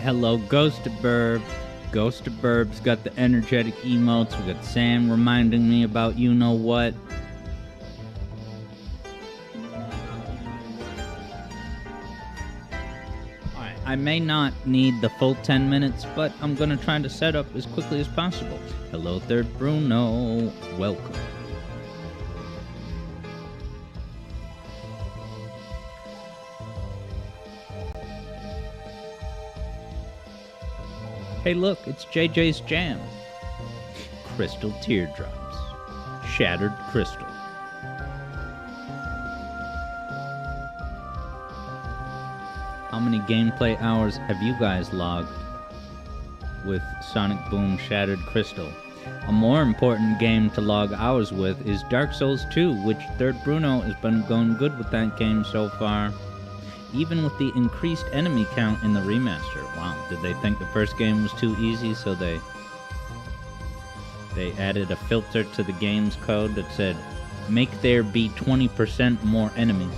Hello, Ghost of Burb. Ghost of Burb's got the energetic emotes. We got Sam reminding me about you know what. Alright, I may not need the full 10 minutes, but I'm gonna try to set up as quickly as possible. Hello, Third Bruno. Welcome. Hey look, it's JJ's Jam. Crystal Teardrops. Shattered Crystal. How many gameplay hours have you guys logged with Sonic Boom Shattered Crystal? A more important game to log hours with is Dark Souls 2, which Third Bruno has been going good with that game so far. Even with the increased enemy count in the remaster. Wow, did they think the first game was too easy, so they added a filter to the game's code that said, make there be 20% more enemies.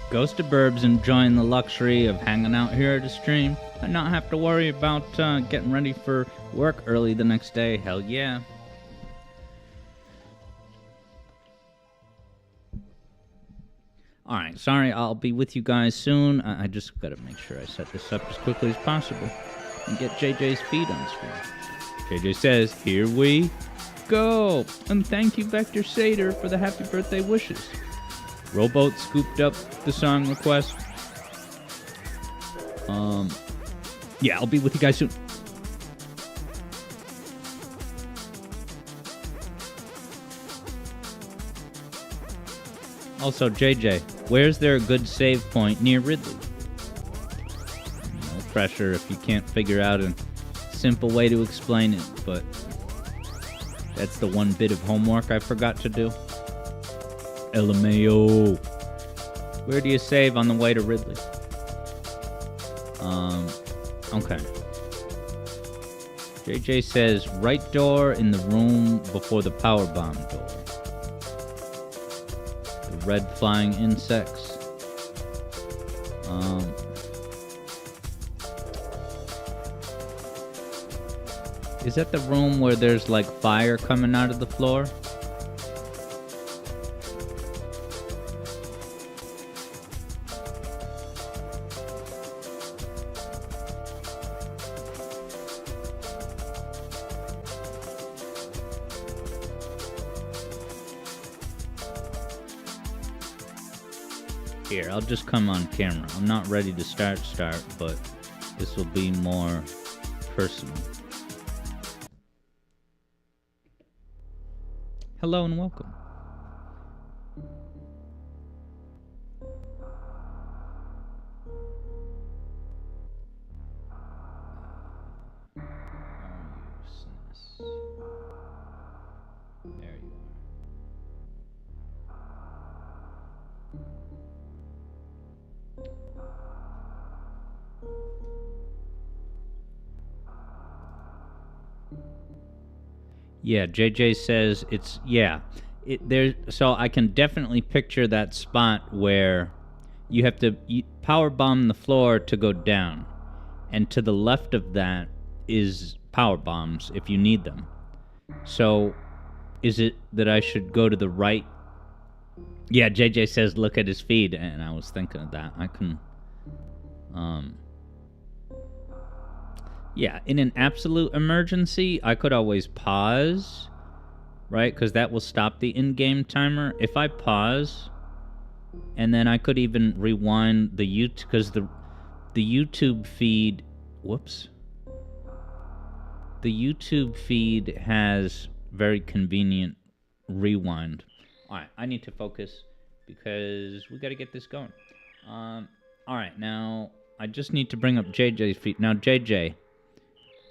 Ghost of Burb's enjoying the luxury of hanging out here at the stream and not have to worry about getting ready for work early the next day. Hell yeah. Alright, sorry, I'll be with you guys soon. I just gotta make sure I set this up as quickly as possible and get JJ's feed on screen. JJ says, here we go! And thank you, Vector Sater, for the happy birthday wishes. Rowboat scooped up the song request. Yeah, I'll be with you guys soon. Also, JJ, where's there a good save point near Ridley? No pressure if you can't figure out a simple way to explain it, but that's the one bit of homework I forgot to do. LMAO. Where do you save on the way to Ridley? Okay. JJ says, right door in the room before the power bomb door. The red flying insects. Is that the room where there's like fire coming out of the floor? Here, I'll just come on camera. I'm not ready to start, but this will be more personal. Hello and welcome. There you are. Yeah, JJ says it's so I can definitely picture that spot where you have to power bomb the floor to go down, and to the left of that is power bombs if you need them. So is it that I should go to the right? Yeah, JJ says look at his feed, and I was thinking of that. I can yeah, in an absolute emergency, I could always pause, right? Because that will stop the in-game timer. If I pause, and then I could even rewind the YouTube, because the YouTube feed, whoops. The YouTube feed has very convenient rewind. All right, I need to focus because we got to get this going. All right, now I just need to bring up JJ's feed. Now, JJ,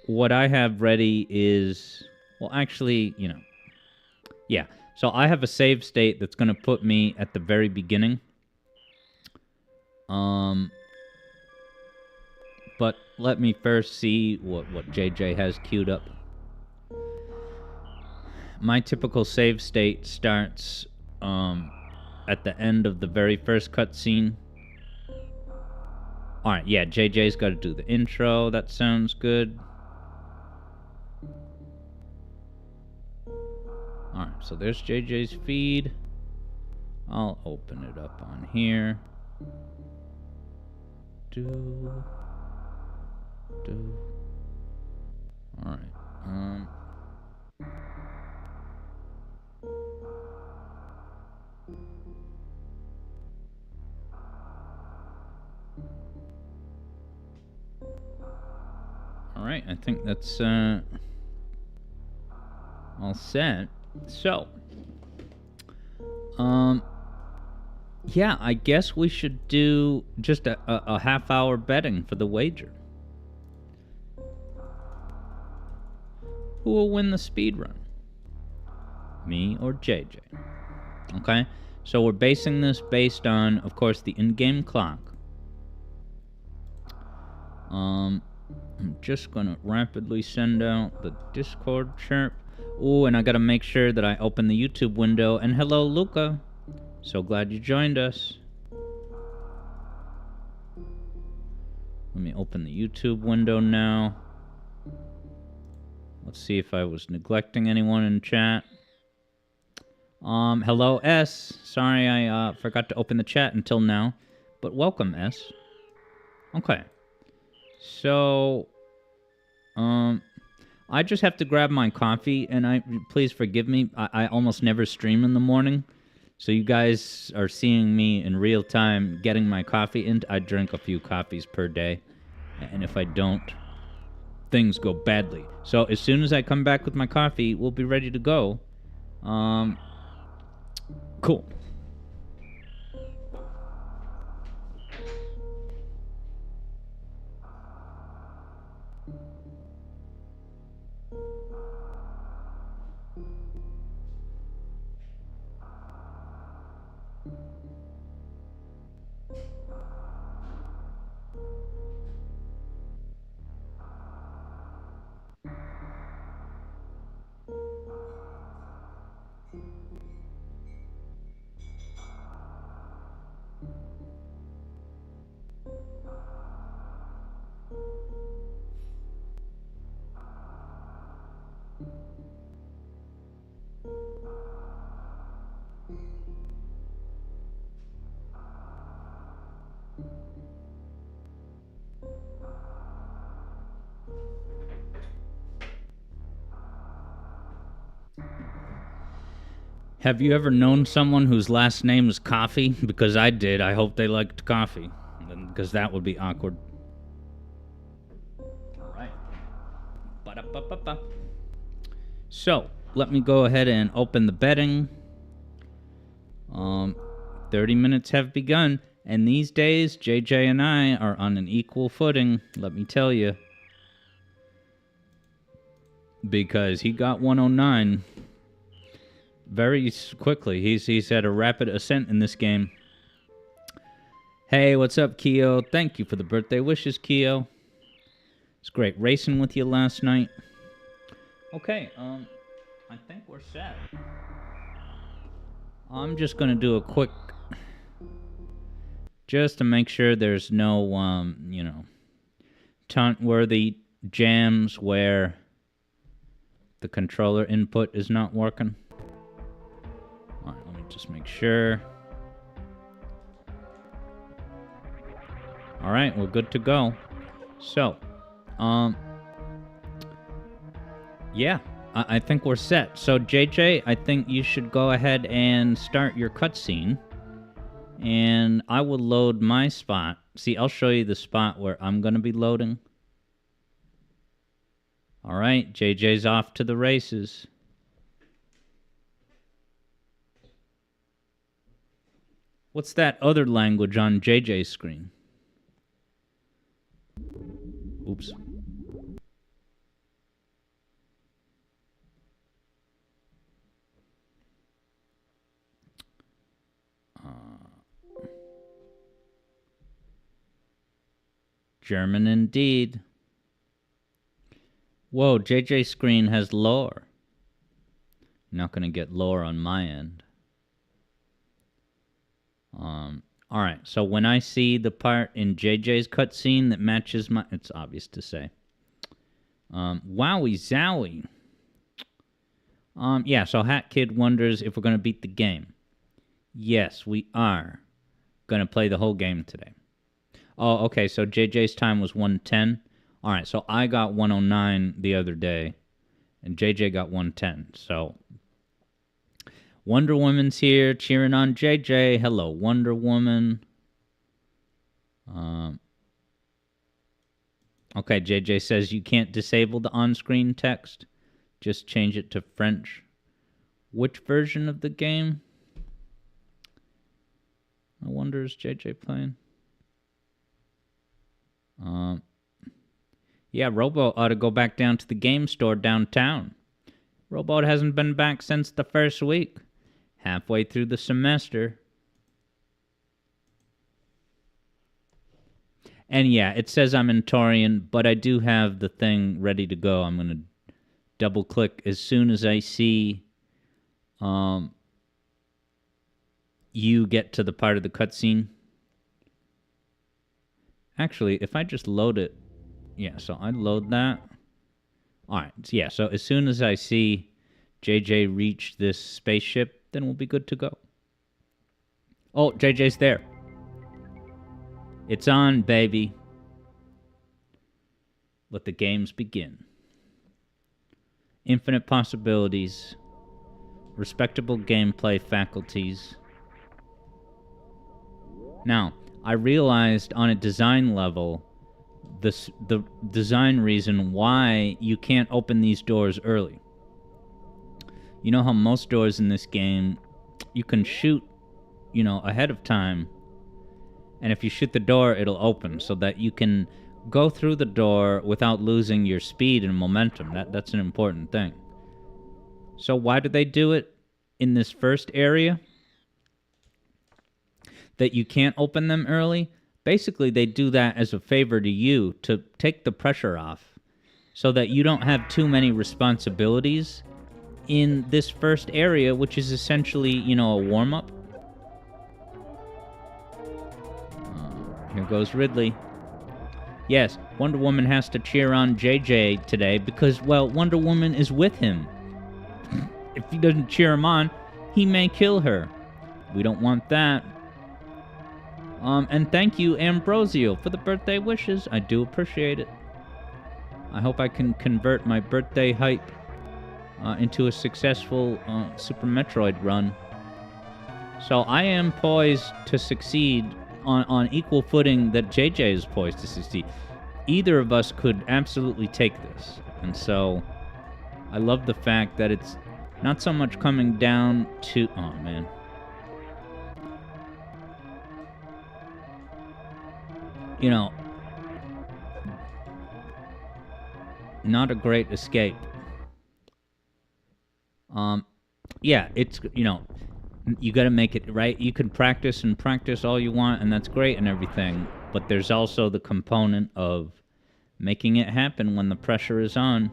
what I have ready is, well, actually, yeah. So I have a save state that's going to put me at the very beginning. But let me first see what JJ has queued up. My typical save state starts at the end of the very first cutscene. All right, yeah, JJ's got to do the intro. That sounds good. Alright, so there's JJ's feed. I'll open it up on here. Alright, Alright, I think that's all set. So, yeah, I guess we should do just a half-hour betting for the wager. Who will win the speed run? Me or JJ? Okay, so we're basing this based on, of course, the in-game clock. I'm just gonna rapidly send out the Discord chirp. Ooh, and I gotta make sure that I open the YouTube window. And hello, Luca. So glad you joined us. Let me open the YouTube window now. Let's see if I was neglecting anyone in chat. Hello, S. Sorry I forgot to open the chat until now. But welcome, S. Okay. So, I just have to grab my coffee, and please forgive me. I almost never stream in the morning, so you guys are seeing me in real time getting my coffee in. I drink a few coffees per day, and if I don't, things go badly. So as soon as I come back with my coffee, we'll be ready to go. Cool. Have you ever known someone whose last name is Coffee? Because I did. I hope they liked coffee. Because that would be awkward. Alright. Ba-da-ba-ba-ba. So, let me go ahead and open the betting. 30 minutes have begun. And these days, JJ and I are on an equal footing, let me tell you. Because he got 109 very quickly. He's had a rapid ascent in this game. Hey, what's up, Keo? Thank you for the birthday wishes, Keo. It's great racing with you last night. Okay, I think we're set. I'm just gonna do a quick, just to make sure there's no, you know, taunt-worthy jams where the controller input is not working. Alright, let me just make sure. Alright, we're good to go. So, yeah, I think we're set. So, JJ, I think you should go ahead and start your cutscene. And I will load my spot. See, I'll show you the spot where I'm going to be loading. Alright, JJ's off to the races. What's that other language on JJ's screen? Oops. German indeed. Whoa, JJ's screen has lore. Not gonna get lore on my end. Alright, so when I see the part in JJ's cutscene that matches my... It's obvious to say. Wowie zowie. Yeah, so Hat Kid wonders if we're gonna beat the game. Yes, we are gonna play the whole game today. Oh, okay, so JJ's time was 110. Alright, so I got 109 the other day, and JJ got 110, so... Wonder Woman's here, cheering on JJ. Hello, Wonder Woman. Okay, JJ says you can't disable the on-screen text. Just change it to French. Which version of the game? I wonder, is JJ playing? Yeah, Robo ought to go back down to the game store downtown. Robo hasn't been back since the first week. Halfway through the semester. And yeah, it says I'm in Torian, but I do have the thing ready to go. I'm going to double click as soon as I see you get to the part of the cutscene. Actually, if I just load it, yeah, so I load that. Alright, yeah, so as soon as I see JJ reach this spaceship, then we'll be good to go. Oh, JJ's there. It's on, baby. Let the games begin. Infinite possibilities. Respectable gameplay faculties. Now, I realized on a design level the design reason why you can't open these doors early. You know how most doors in this game, you can shoot, you know, ahead of time. And if you shoot the door, it'll open so that you can go through the door without losing your speed and momentum. That's an important thing. So why do they do it in this first area? That you can't open them early? Basically, they do that as a favor to you to take the pressure off so that you don't have too many responsibilities in this first area, which is essentially, you know, a warm-up. Here goes Ridley. Yes, Wonder Woman has to cheer on JJ today because, well, Wonder Woman is with him. If he doesn't cheer him on, he may kill her. We don't want that. And thank you, Ambrosio, for the birthday wishes. I do appreciate it. I hope I can convert my birthday hype into a successful Super Metroid run. So I am poised to succeed on equal footing that JJ is poised to succeed. Either of us could absolutely take this. And so I love the fact that it's not so much coming down to... Oh, man. You know, not a great escape. Yeah, it's, you know, you gotta make it, right? You can practice and practice all you want, and that's great and everything, but there's also the component of making it happen when the pressure is on.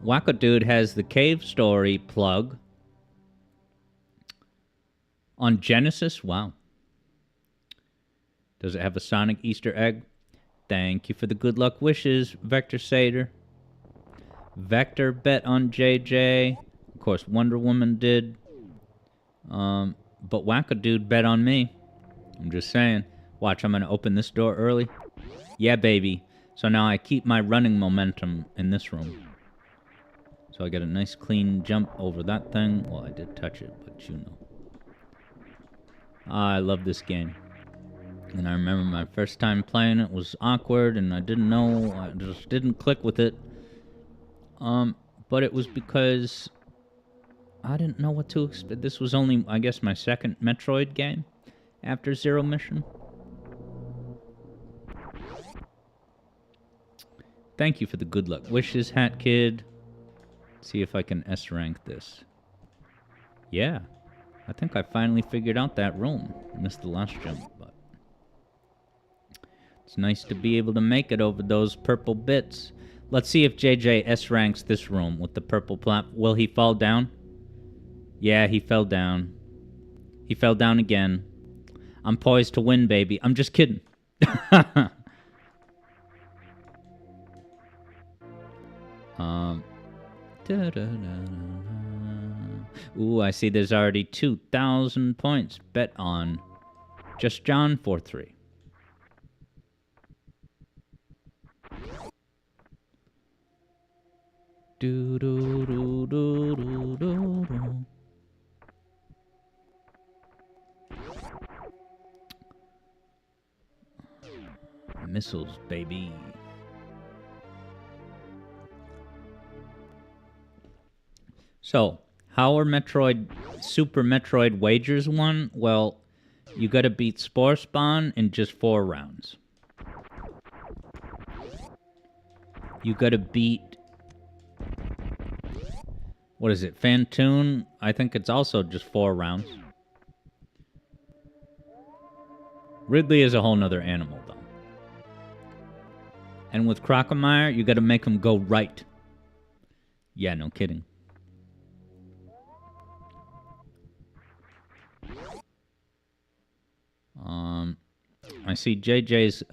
Wacko Dude has the Cave Story plug on Genesis. Wow. Does it have a Sonic Easter egg? Thank you for the good luck wishes, Vector Sater. Vector bet on JJ. Of course, Wonder Woman did. But Wacko Dude bet on me. I'm just saying. Watch, I'm going to open this door early. Yeah, baby. So now I keep my running momentum in this room. So I get a nice clean jump over that thing. Well, I did touch it, but you know. I love this game. And I remember my first time playing it was awkward, and I didn't know, I just didn't click with it. But it was because I didn't know what to expect. This was only, I guess, my second Metroid game after Zero Mission. Thank you for the good luck wishes, Hat Kid. See if I can S-rank this. Yeah, I think I finally figured out that room. Missed the last jump, but it's nice to be able to make it over those purple bits. Let's see if JJ S-ranks this room with the purple plat. Will he fall down? Yeah, he fell down. He fell down again. I'm poised to win, baby. I'm just kidding. Ooh, I see there's already 2,000 points bet on Just John 4-3. Do do do do do do do. Missiles, baby. So, how are Super Metroid wagers won? Well, you gotta beat Spore Spawn in just 4 rounds. You gotta beat... What is it? Fantoon? I think it's also just 4 rounds. Ridley is a whole nother animal, though. And with Crocomire, you gotta make him go right. Yeah, no kidding. I see JJ's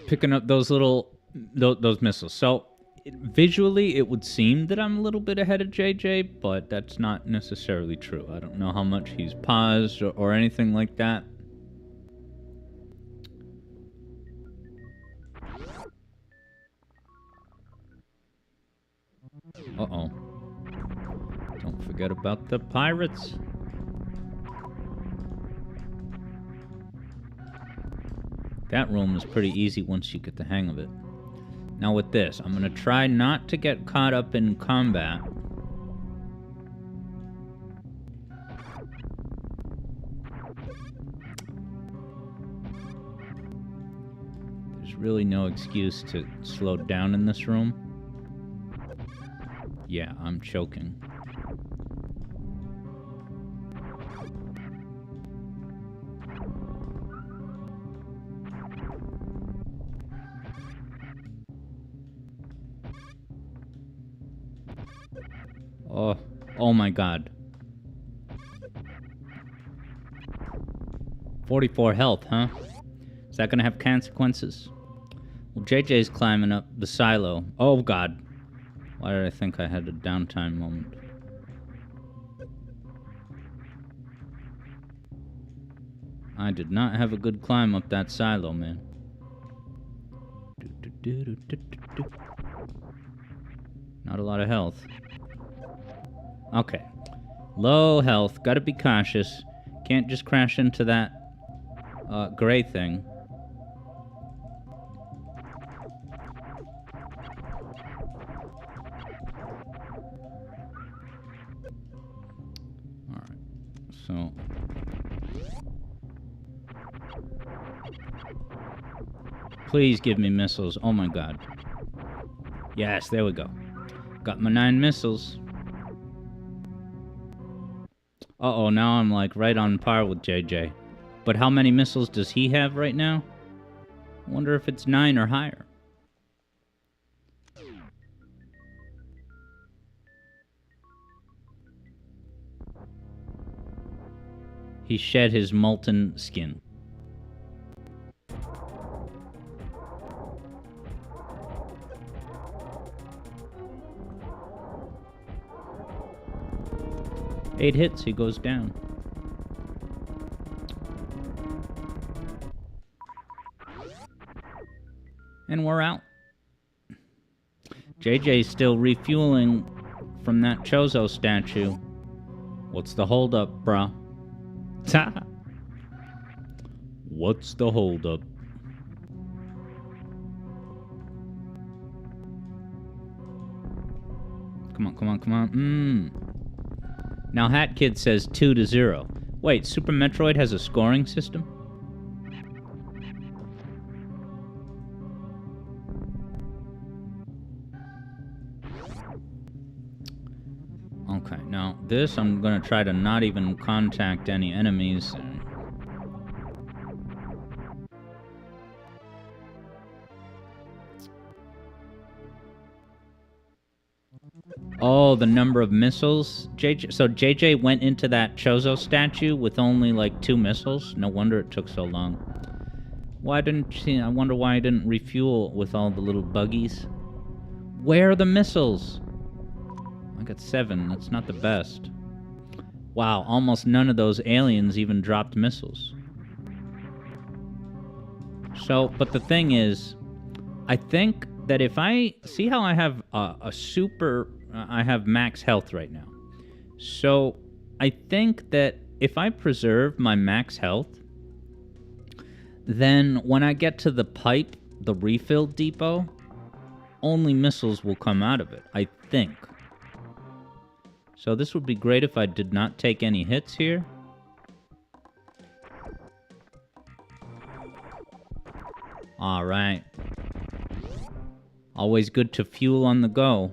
picking up those little those missiles. So visually, it would seem that I'm a little bit ahead of JJ, but that's not necessarily true. I don't know how much he's paused or anything like that. Uh-oh. Don't forget about the pirates. That room is pretty easy once you get the hang of it. Now with this, I'm going to try not to get caught up in combat. There's really no excuse to slow down in this room. Yeah, I'm choking. Oh my god. 44 health, huh? Is that gonna have consequences? Well, JJ's climbing up the silo. Oh, God. Why did I think I had a downtime moment? I did not have a good climb up that silo, man. Not a lot of health. Okay. Low health. Gotta be cautious. Can't just crash into that gray thing. Alright. So... Please give me missiles. Oh my god. Yes, there we go. Got my 9 missiles. Uh-oh, now I'm like right on par with JJ. But how many missiles does he have right now? I wonder if it's 9 or higher. He shed his molten skin. Eight hits, he goes down. And we're out. JJ's still refueling from that Chozo statue. What's the holdup, bruh? What's the holdup? Come on, come on, come on. Now Hat Kid says 2-0. Wait, Super Metroid has a scoring system? Okay, now this I'm gonna try to not even contact any enemies. Oh, the number of missiles. So JJ went into that Chozo statue with only like 2 missiles. No wonder it took so long. Why didn't she? I wonder why I didn't refuel with all the little buggies. Where are the missiles? I got 7. That's not the best. Wow, almost none of those aliens even dropped missiles. So, but the thing is, I think that if I... See how I have a super... I have max health right now. So, I think that if I preserve my max health, then when I get to the pipe, the refill depot, only missiles will come out of it, I think. So this would be great if I did not take any hits here. Alright. Always good to fuel on the go.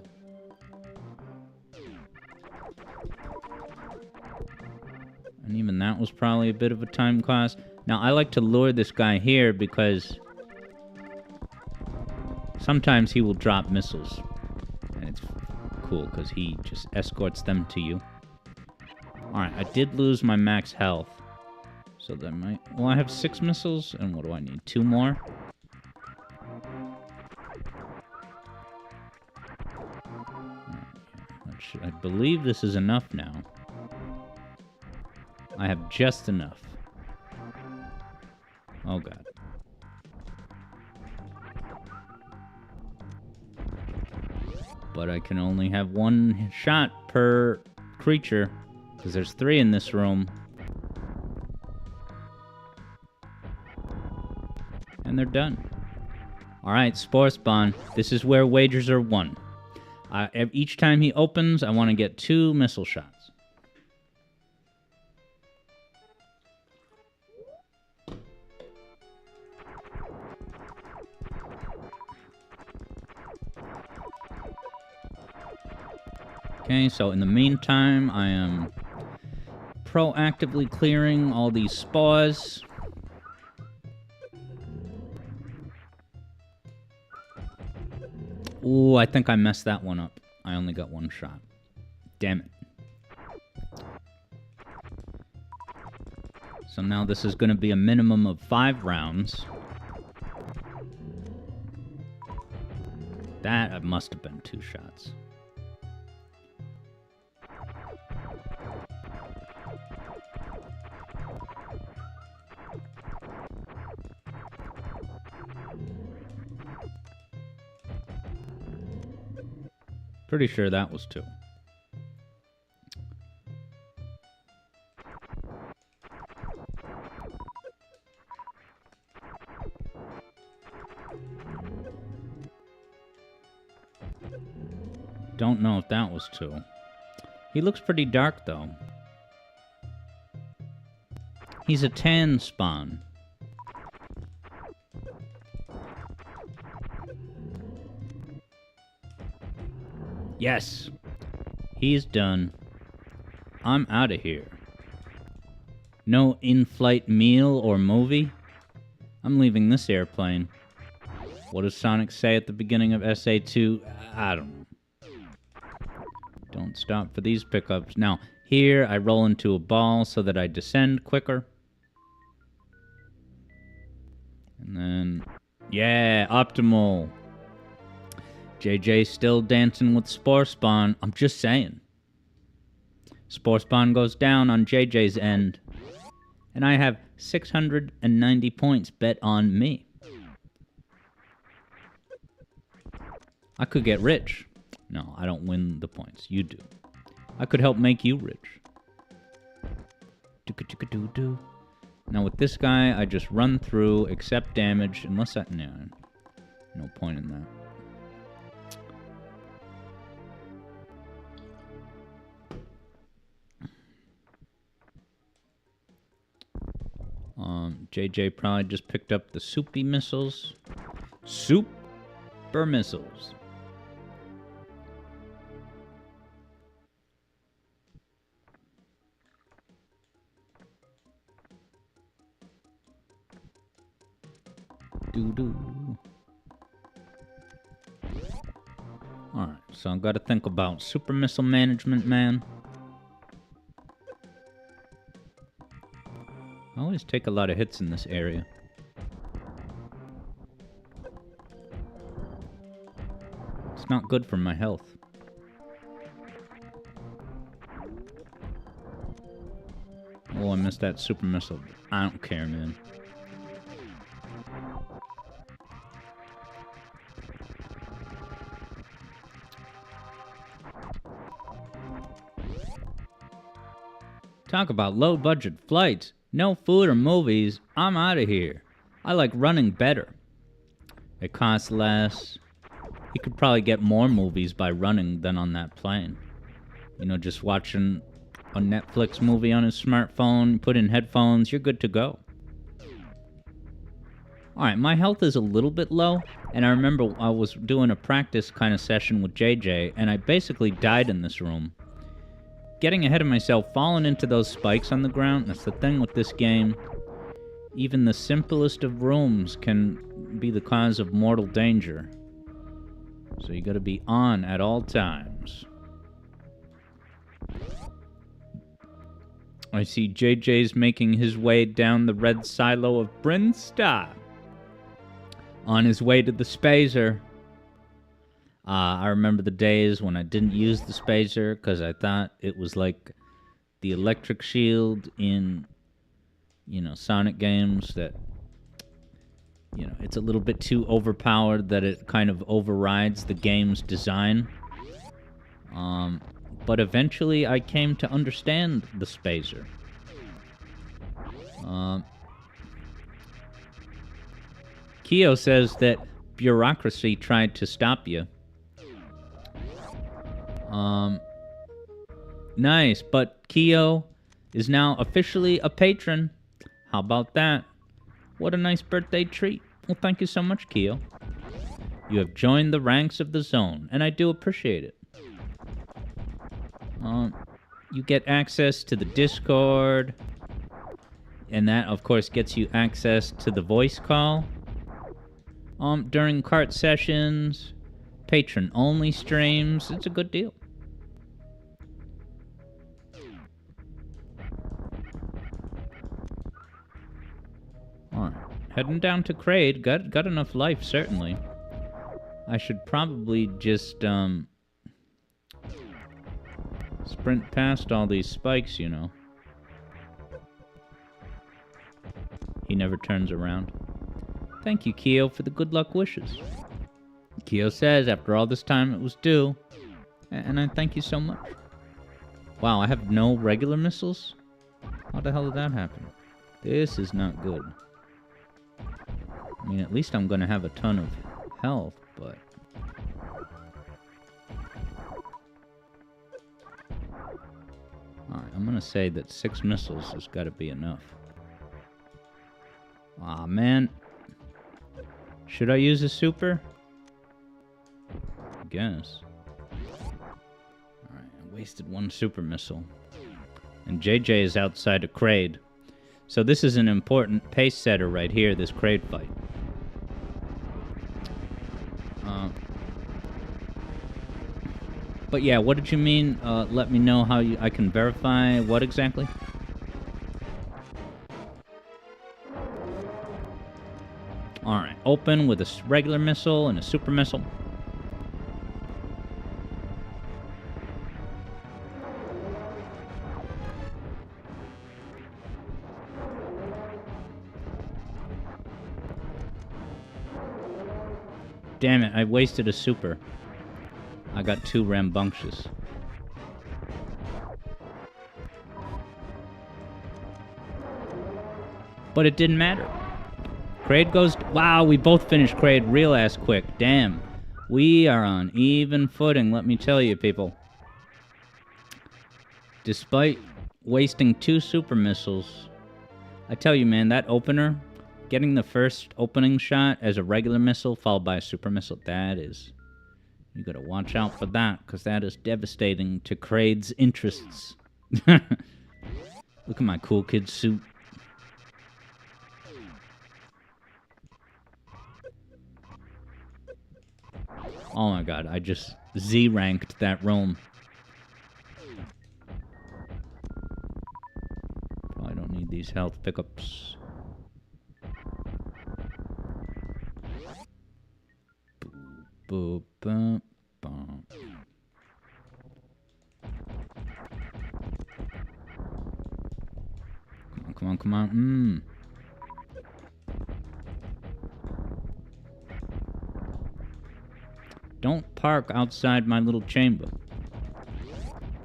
And even that was probably a bit of a time cost. Now, I like to lure this guy here because sometimes he will drop missiles. And it's cool because he just escorts them to you. Alright, I did lose my max health. So that might... Well, I have 6 missiles, and what do I need? 2 more? I believe this is enough now. I have just enough. Oh, God. But I can only have 1 shot per creature, because there's 3 in this room. And they're done. Alright, Spore Spawn. This is where wagers are won. Each time he opens, I want to get 2 missile shots. Okay, so in the meantime, I am proactively clearing all these spores. Ooh, I think I messed that one up. I only got 1 shot. Damn it. So now this is going to be a minimum of 5 rounds. That must have been 2 shots. Pretty sure that was 2. Don't know if that was 2. He looks pretty dark, though. He's a tan spawn. Yes! He's done. I'm out of here. No in-flight meal or movie? I'm leaving this airplane. What does Sonic say at the beginning of SA2? I don't know. Don't stop for these pickups. Now, here I roll into a ball so that I descend quicker. And then, yeah, optimal. JJ still dancing with Spore Spawn. I'm just saying. Spore Spawn goes down on JJ's end. And I have 690 points bet on me. I could get rich. No, I don't win the points. You do. I could help make you rich. Do-do-do-do-do. Now with this guy, I just run through, accept damage, unless I... No point in that. JJ probably just picked up the soupy missiles. Super missiles. Doo-doo. Alright, so I've got to think about super missile management, man. I always take a lot of hits in this area. It's not good for my health. Oh, I missed that super missile. I don't care, man. Talk about low-budget flights. No food or movies. I'm out of here. I like running better. It costs less. You could probably get more movies by running than on that plane. You know, just watching a Netflix movie on his smartphone, put in headphones, you're good to go. Alright, my health is a little bit low, and I remember I was doing a practice kind of session with JJ, and I basically died in this room. Getting ahead of myself, falling into those spikes on the ground, that's the thing with this game. Even the simplest of rooms can be the cause of mortal danger. So you gotta be on at all times. I see JJ's making his way down the red silo of Brinsta. On his way to the Spazer. I remember the days when I didn't use the Spazer because I thought it was like the electric shield in, you know, Sonic games that, you know, it's a little bit too overpowered that it kind of overrides the game's design. But eventually I came to understand the Spazer. Kyo says that bureaucracy tried to stop you. Nice, but Kyo is now officially a patron. How about that? What a nice birthday treat. Well, thank you so much, Kyo. You have joined the ranks of the zone, and I do appreciate it. You get access to the Discord, and that, of course, gets you access to the voice call. During cart sessions, patron-only streams. It's a good deal. Alright, heading down to Kraid. Got enough life, certainly. I should probably just, sprint past all these spikes, you know. He never turns around. Thank you, Keo, for the good luck wishes. Keo says, after all this time, it was due. And I thank you so much. Wow, I have no regular missiles? How the hell did that happen? This is not good. I mean, at least I'm gonna have a ton of health, but... Alright, I'm gonna say that 6 missiles has gotta be enough. Aw, man. Should I use a super? I guess. Alright, I wasted 1 super missile. And JJ is outside of Kraid. So this is an important pace setter right here, this Kraid fight. But yeah, what did you mean? Let me know how I can verify what exactly? Alright, open with a regular missile and a super missile. Damn it, I wasted a super. I got 2 rambunctious. But it didn't matter. Kraid goes... Wow, we both finished Kraid real ass quick. Damn. We are on even footing, let me tell you, people. Despite wasting 2 super missiles, I tell you, man, that opener, getting the first opening shot as a regular missile followed by a super missile, that is... You gotta watch out for that, because that is devastating to Kraid's interests. Look at my cool kid suit. Oh my god, I just Z-ranked that room. Probably don't need these health pickups. Boop, boop, boop. Come on, come on. Don't park outside my little chamber.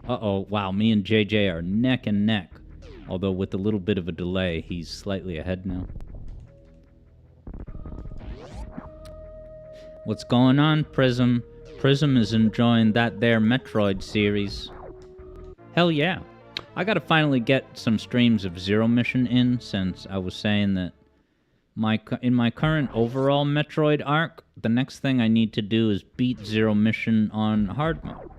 Uh-oh, wow, me and JJ are neck and neck. Although with a little bit of a delay, he's slightly ahead now. What's going on, Prism? Prism is enjoying that there Metroid series. Hell yeah. I gotta finally get some streams of Zero Mission in, since I was saying that in my current overall Metroid arc, the next thing I need to do is beat Zero Mission on hard mode.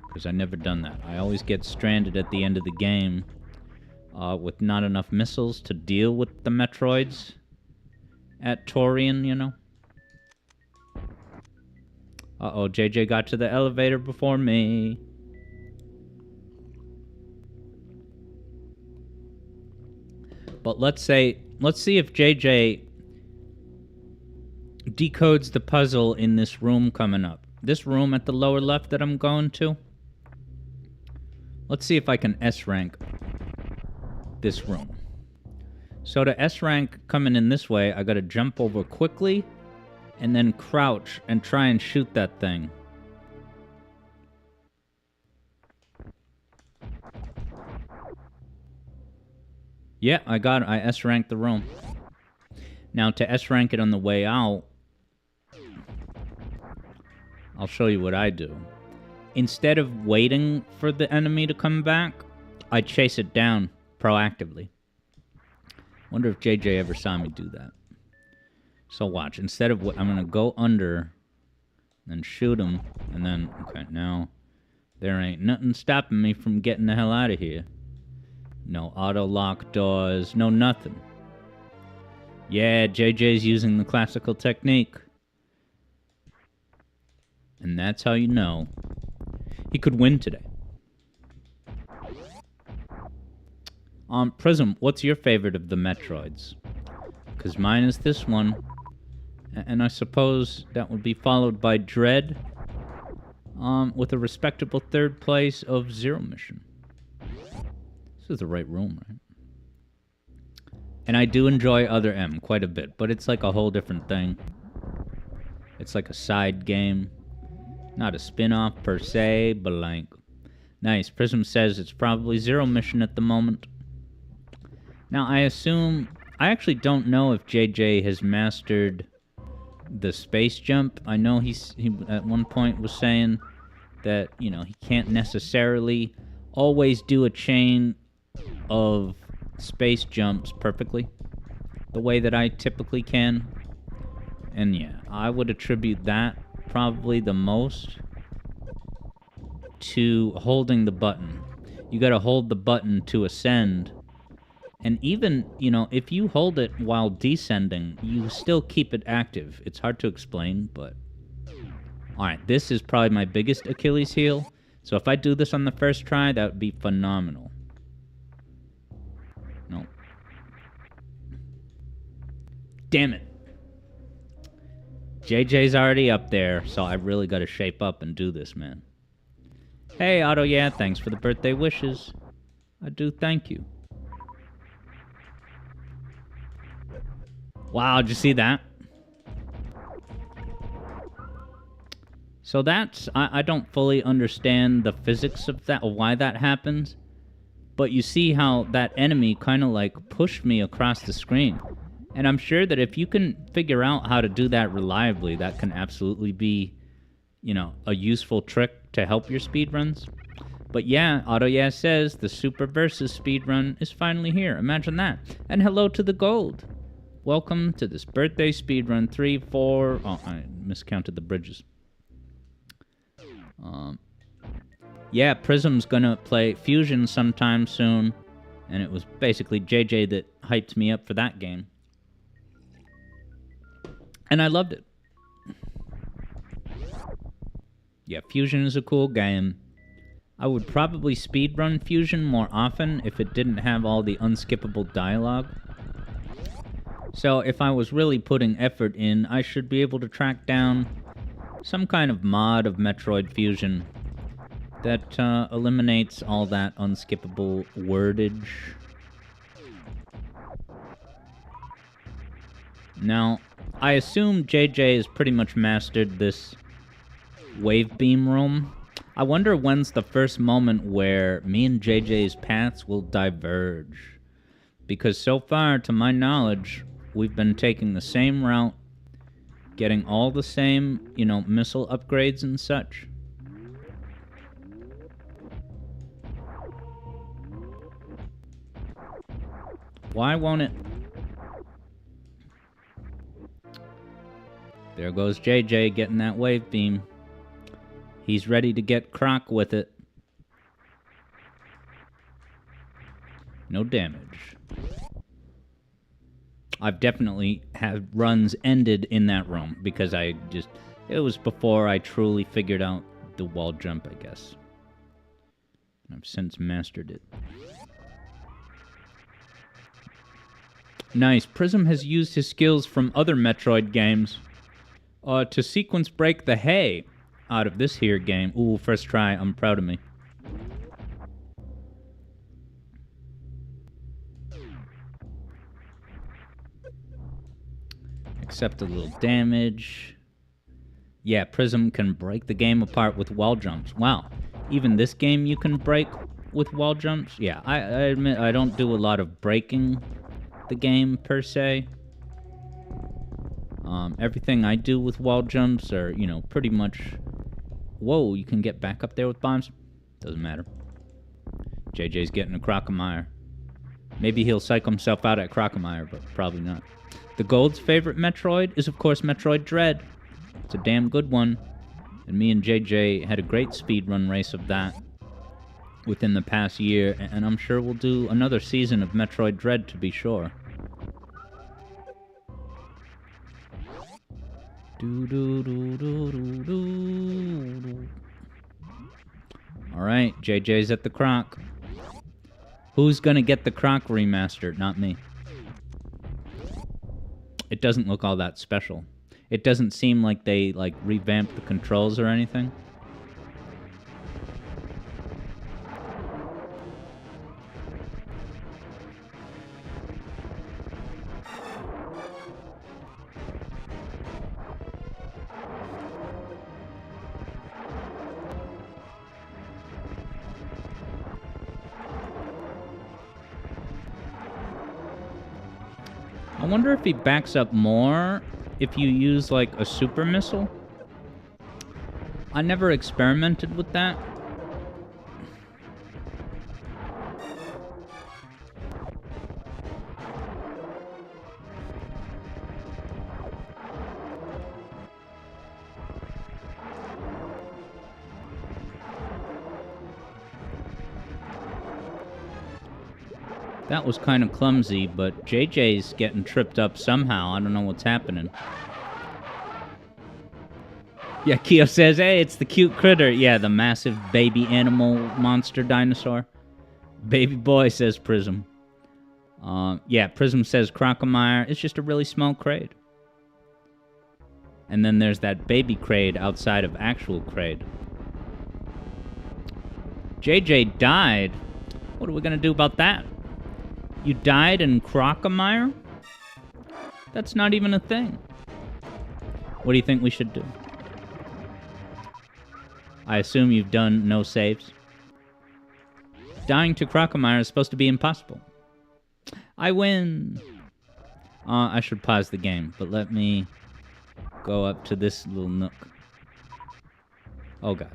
Because I've never done that. I always get stranded at the end of the game with not enough missiles to deal with the Metroids at Torian, you know? Uh-oh, JJ got to the elevator before me. But let's see if JJ decodes the puzzle in this room coming up. This room at the lower left that I'm going to. Let's see if I can S-rank this room. So to S-rank coming in this way, I gotta jump over quickly and then crouch and try and shoot that thing. Yeah, I got it. I S-ranked the room. Now, to S-rank it on the way out, I'll show you what I do. Instead of waiting for the enemy to come back, I chase it down proactively. Wonder if JJ ever saw me do that. So watch, instead of I'm gonna go under, then shoot him, and then, okay, now, there ain't nothing stopping me from getting the hell out of here. No auto-lock doors, no nothing. Yeah, JJ's using the classical technique. And that's how you know he could win today. Prism, what's your favorite of the Metroids? Because mine is this one. And I suppose that would be followed by Dread, with a respectable third place of Zero Mission. This is the right room, right? And I do enjoy Other M quite a bit, but it's like a whole different thing. It's like a side game. Not a spin-off per se, but like... Nice. Prism says it's probably Zero Mission at the moment. Now, I assume... I actually don't know if JJ has mastered the space jump. I know he at one point was saying that, you know, he can't necessarily always do a chain of space jumps perfectly the way that I typically can. And yeah, I would attribute that probably the most to holding the button. You gotta hold the button to ascend. And even, you know, if you hold it while descending, you still keep it active. It's hard to explain, but... Alright, this is probably my biggest Achilles heel. So if I do this on the first try, that would be phenomenal. No. Damn it. JJ's already up there, so I really gotta shape up and do this, man. Hey, Otto, yeah, thanks for the birthday wishes. I do thank you. Wow, did you see that? So that's... I don't fully understand the physics of that, or why that happens. But you see how that enemy kind of like pushed me across the screen. And I'm sure that if you can figure out how to do that reliably, that can absolutely be, you know, a useful trick to help your speedruns. But yeah, Otto Yeah says the Super Versus speedrun is finally here. Imagine that. And hello to the gold. Welcome to this birthday speedrun 3, 4... Oh, I miscounted the bridges. Yeah, Prism's gonna play Fusion sometime soon. And it was basically JJ that hyped me up for that game. And I loved it. Yeah, Fusion is a cool game. I would probably speedrun Fusion more often if it didn't have all the unskippable dialogue. So if I was really putting effort in, I should be able to track down some kind of mod of Metroid Fusion that eliminates all that unskippable wordage. Now, I assume JJ has pretty much mastered this wave beam room. I wonder when's the first moment where me and JJ's paths will diverge. Because so far, to my knowledge, we've been taking the same route, getting all the same, you know, missile upgrades and such. Why won't it? There goes JJ getting that wave beam. He's ready to get Croc with it. No damage. I've definitely had runs ended in that room because it was before I truly figured out the wall jump, I guess. I've since mastered it. Nice. Prism has used his skills from other Metroid games to sequence break the hay out of this here game. Ooh, first try. I'm proud of me. Accept a little damage. Yeah, Prism can break the game apart with wall jumps. Wow. Even this game you can break with wall jumps? Yeah, I admit I don't do a lot of breaking the game, per se. Everything I do with wall jumps are, you know, pretty much... Whoa, you can get back up there with bombs? Doesn't matter. JJ's getting a Crocomire. Maybe he'll psych himself out at Crocomire, but probably not. The Gold's favorite Metroid is, of course, Metroid Dread. It's a damn good one. And me and JJ had a great speedrun race of that within the past year, and I'm sure we'll do another season of Metroid Dread to be sure. Alright, JJ's at the Croc. Who's gonna get the Croc remastered? Not me. It doesn't look all that special. It doesn't seem like they, like, revamped the controls or anything. I wonder if he backs up more if you use, like, a super missile. I never experimented with that. That was kind of clumsy, but JJ's getting tripped up somehow. I don't know what's happening. Yeah, Keo says, hey, it's the cute critter. Yeah, the massive baby animal monster dinosaur. Baby boy, says Prism. Yeah, Prism says Crocomire is just a really small Kraid. And then there's that baby Kraid outside of actual Kraid. JJ died? What are we going to do about that? You died in Crocomire? That's not even a thing. What do you think we should do? I assume you've done no saves. Dying to Crocomire is supposed to be impossible. I win! I should pause the game, but let me go up to this little nook. Oh god.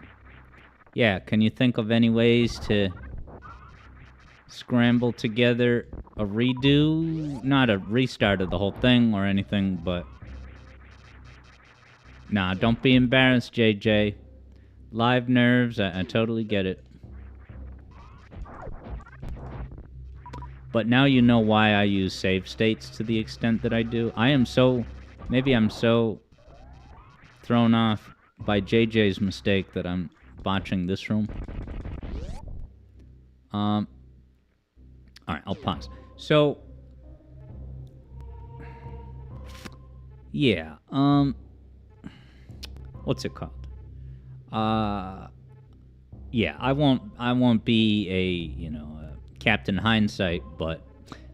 Yeah, can you think of any ways to scramble together a redo? Not a restart of the whole thing or anything, but... Nah, don't be embarrassed, JJ. Live nerves, I totally get it. But now you know why I use save states to the extent that I do. Maybe I'm so thrown off by JJ's mistake that I'm botching this room. Alright, I'll pause. So, yeah, what's it called? Yeah, I won't be a, Captain Hindsight, but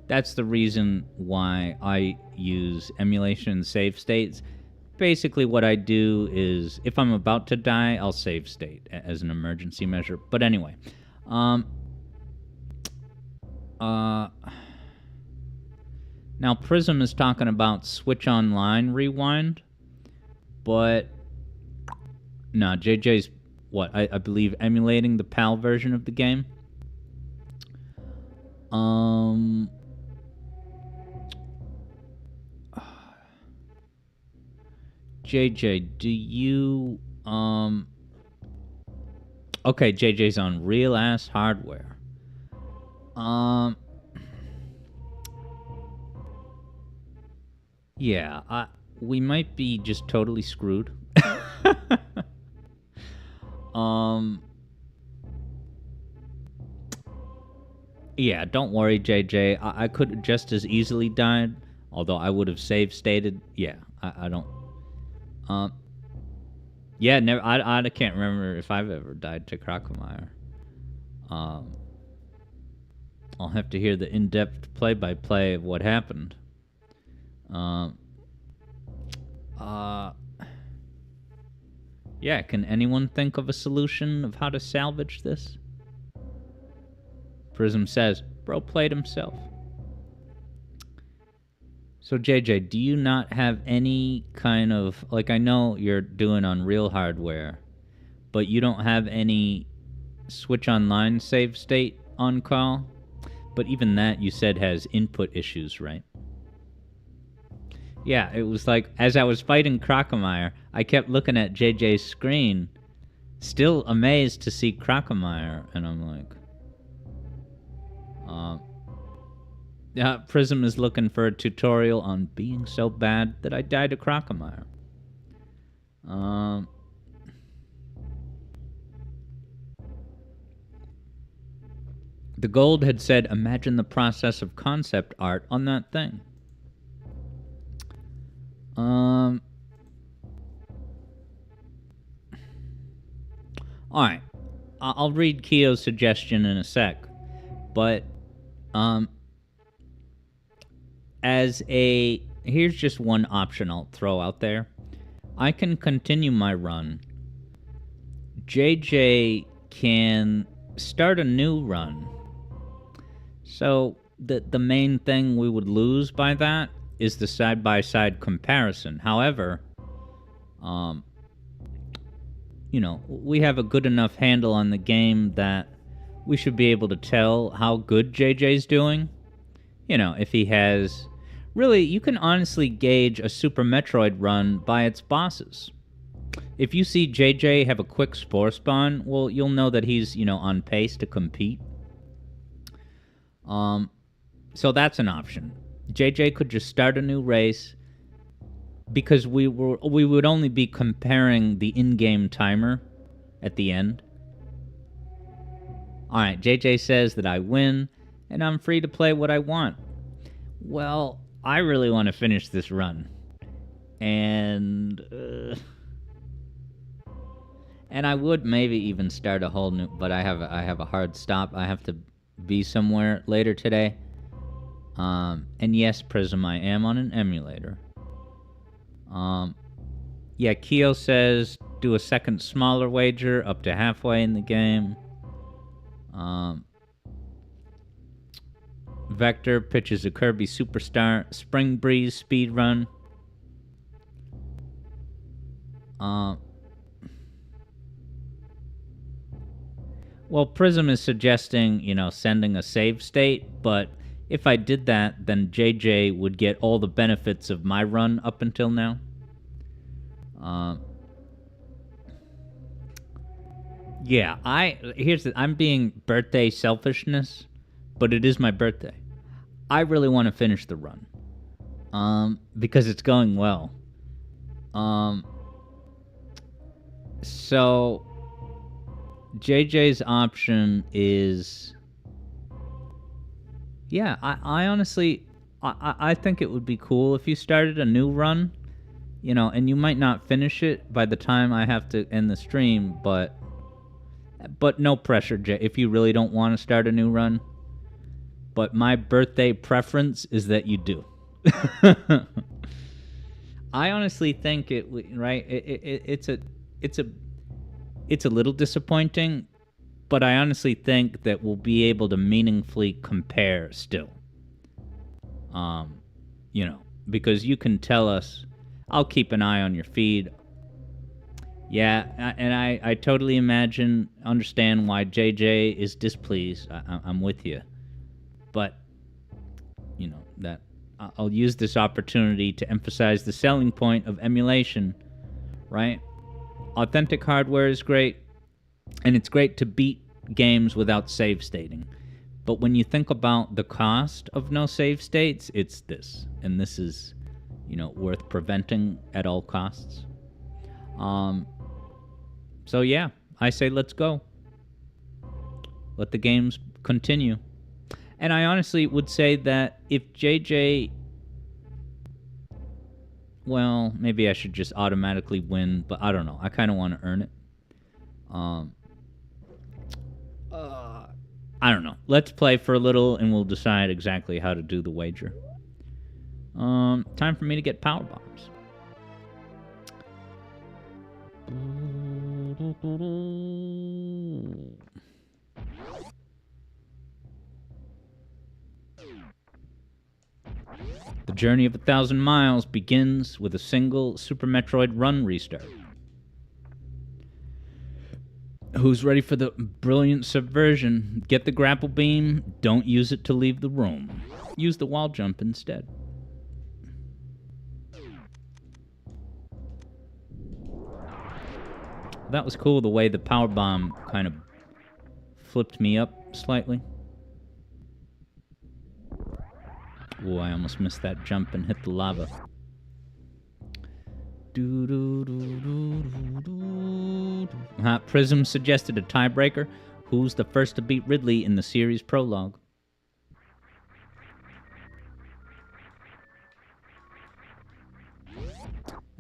that's the reason why I use emulation save states. Basically, what I do is, if I'm about to die, I'll save state as an emergency measure. But anyway, now Prism is talking about Switch Online Rewind, but no, JJ's I believe emulating the PAL version of the game. JJ, do you okay, JJ's on real ass hardware. Yeah, we might be just totally screwed. Yeah, don't worry, JJ. I could have just as easily died, although I would have save stated. Yeah, I don't. Yeah, never. I can't remember if I've ever died to Crocomire. I'll have to hear the in-depth play-by-play of what happened. Yeah, can anyone think of a solution of how to salvage this? Prism says, bro played himself. So JJ, do you not have any kind of, like, I know you're doing on real hardware, but you don't have any Switch Online save state on call? But even that, you said, has input issues, right? Yeah, it was like, as I was fighting Crocomire, I kept looking at JJ's screen, still amazed to see Crocomire, and I'm like... Yeah, Prism is looking for a tutorial on being so bad that I died to Crocomire. The Gold had said, imagine the process of concept art on that thing. Alright. I'll read Keo's suggestion in a sec. But, here's just one option I'll throw out there. I can continue my run. JJ can start a new run. So, the main thing we would lose by that is the side-by-side comparison. However, we have a good enough handle on the game that we should be able to tell how good JJ's doing. If he has... Really, you can honestly gauge a Super Metroid run by its bosses. If you see JJ have a quick Spore Spawn, well, you'll know that he's, on pace to compete. So that's an option. JJ could just start a new race, because we would only be comparing the in-game timer at the end. Alright, JJ says that I win, and I'm free to play what I want. Well, I really want to finish this run. And I would maybe even start a whole new... But I have a hard stop. I have to be somewhere later today. And yes, Prism, I am on an emulator. Yeah, Keo says do a second smaller wager up to halfway in the game. Vector pitches a Kirby Superstar Spring Breeze speedrun. Well, Prism is suggesting, sending a save state, but if I did that, then JJ would get all the benefits of my run up until now. Yeah, I'm being birthday selfishness, but it is my birthday. I really want to finish the run. Because it's going well. So JJ's option is... Yeah, I honestly... I think it would be cool if you started a new run, and you might not finish it by the time I have to end the stream, but no pressure, Jay, if you really don't want to start a new run. But my birthday preference is that you do. I honestly think it's a little disappointing, but I honestly think that we'll be able to meaningfully compare still. Because you can tell us. I'll keep an eye on your feed. Yeah, and I totally understand why JJ is displeased. I'm with you. But, that I'll use this opportunity to emphasize the selling point of emulation, right? Authentic hardware is great, and it's great to beat games without save stating. But when you think about the cost of no save states, it's this. And this is, worth preventing at all costs. So yeah, I say let's go. Let the games continue. And I honestly would say that if JJ... Well, maybe I should just automatically win, but I don't know. I kind of want to earn it. I don't know. Let's play for a little, and we'll decide exactly how to do the wager. Time for me to get power bombs. The journey of 1,000 miles begins with a single Super Metroid run restart. Who's ready for the brilliant subversion? Get the grapple beam, don't use it to leave the room. Use the wall jump instead. That was cool, the way the power bomb kind of flipped me up slightly. Oh, I almost missed that jump and hit the lava. Prism suggested a tiebreaker. Who's the first to beat Ridley in the series prologue?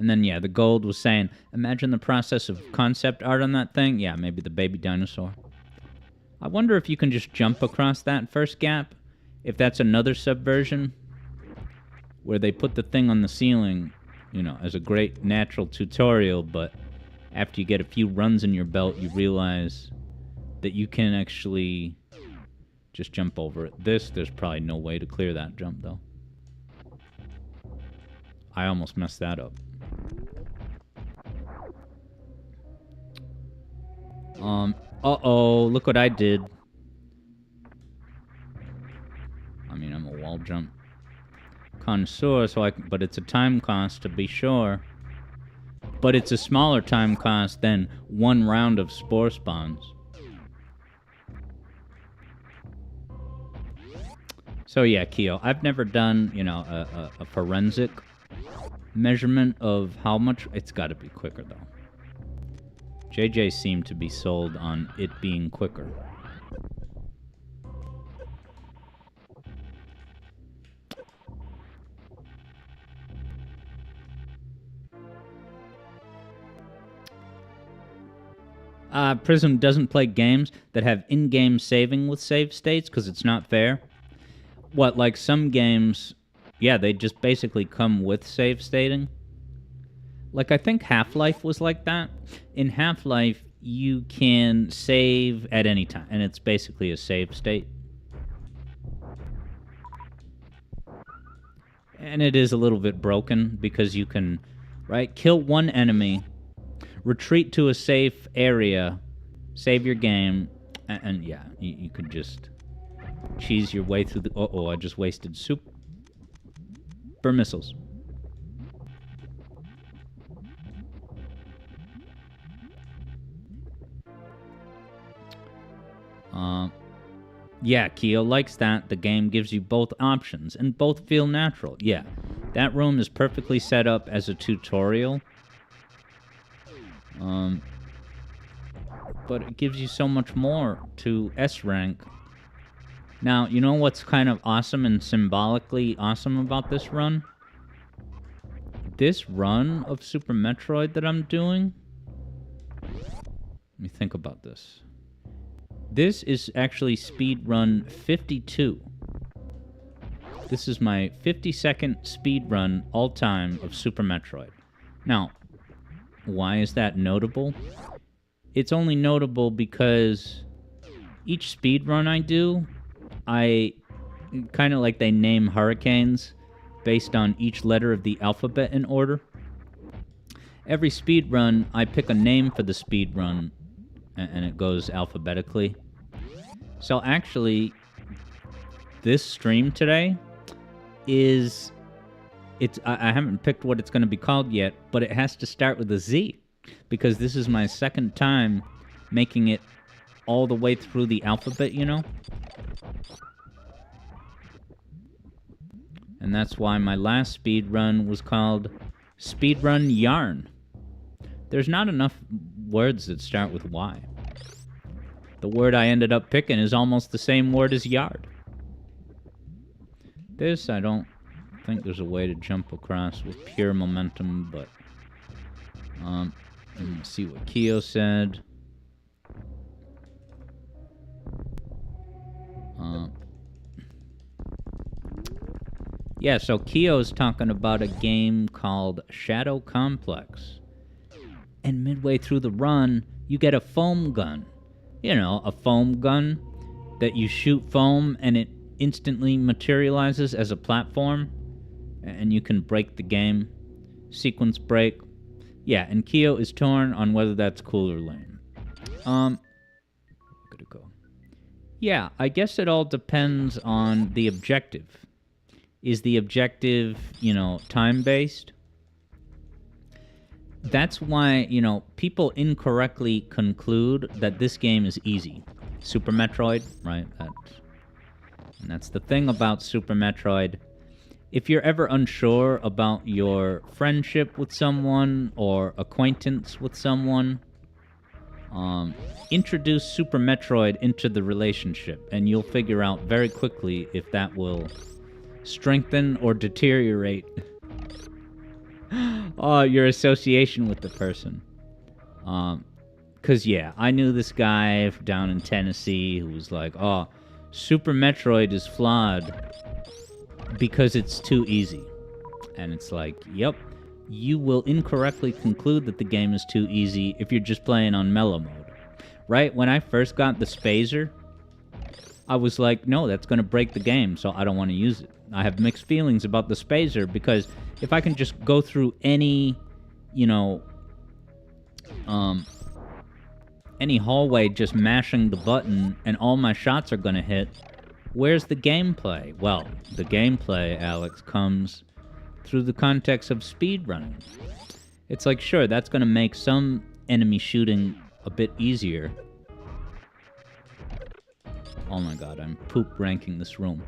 And then, yeah, the gold was saying, imagine the process of concept art on that thing. Yeah, maybe the baby dinosaur. I wonder if you can just jump across that first gap. If that's another subversion where they put the thing on the ceiling, you know, as a great natural tutorial, but after you get a few runs in your belt, you realize that you can actually just jump over it. There's probably no way to clear that jump, though. I almost messed that up. Uh-oh, look what I did. I mean, I'm a wall jump connoisseur, but it's a time cost to be sure. But it's a smaller time cost than one round of spore spawns. So yeah, Keo, I've never done, you know, a forensic measurement of how much. It's got to be quicker, though. JJ seemed to be sold on it being quicker. Prism doesn't play games that have in-game saving with save states because it's not fair. What, like some games, yeah, they just basically come with save stating. Like, I think Half-Life was like that. In Half-Life, you can save at any time, and it's basically a save state. And it is a little bit broken, because you can, right, kill one enemy, retreat to a safe area, save your game, and yeah, you could just cheese your way through the... Uh-oh, I just wasted super missiles. Yeah, Keo likes that. The game gives you both options, and both feel natural. Yeah, that room is perfectly set up as a tutorial. But it gives you so much more to S rank. Now, you know what's kind of awesome and symbolically awesome about this run? This run of Super Metroid that I'm doing... Let me think about this. This is actually speedrun 52. This is my 52nd speedrun all-time of Super Metroid. Now, why is that notable? It's only notable because each speedrun I do, I kind of like they name hurricanes based on each letter of the alphabet in order. Every speedrun, I pick a name for the speedrun, and it goes alphabetically. So actually, this stream today is... I haven't picked what it's going to be called yet, but it has to start with a Z, because this is my second time making it all the way through the alphabet, you know? And that's why my last speedrun was called Speedrun Yarn. There's not enough words that start with Y. The word I ended up picking is almost the same word as yard. This, I don't think there's a way to jump across with pure momentum, but... let's see what Keo said. Yeah, so Keo's talking about a game called Shadow Complex. And midway through the run, you get a foam gun. You know, a foam gun that you shoot foam and it instantly materializes as a platform. And you can break the game. Sequence break. Yeah, and Keo is torn on whether that's cool or lame. Gotta go. Yeah, I guess it all depends on the objective. Is the objective, you know, time-based? That's why, you know, people incorrectly conclude that this game is easy. Super Metroid, right? And that's the thing about Super Metroid. If you're ever unsure about your friendship with someone or acquaintance with someone, introduce Super Metroid into the relationship, and you'll figure out very quickly if that will strengthen or deteriorate. Oh, your association with the person. Cause yeah, I knew this guy down in Tennessee who was like, "Oh, Super Metroid is flawed because it's too easy." And it's like, yep, you will incorrectly conclude that the game is too easy if you're just playing on mellow mode. Right? When I first got the Spazer, I was like, no, that's going to break the game, so I don't want to use it. I have mixed feelings about the Spazer because if I can just go through any, any hallway just mashing the button and all my shots are going to hit, where's the gameplay? Well, the gameplay, Alex, comes through the context of speedrunning. It's like, sure, that's going to make some enemy shooting a bit easier. Oh my god, I'm poop ranking this room.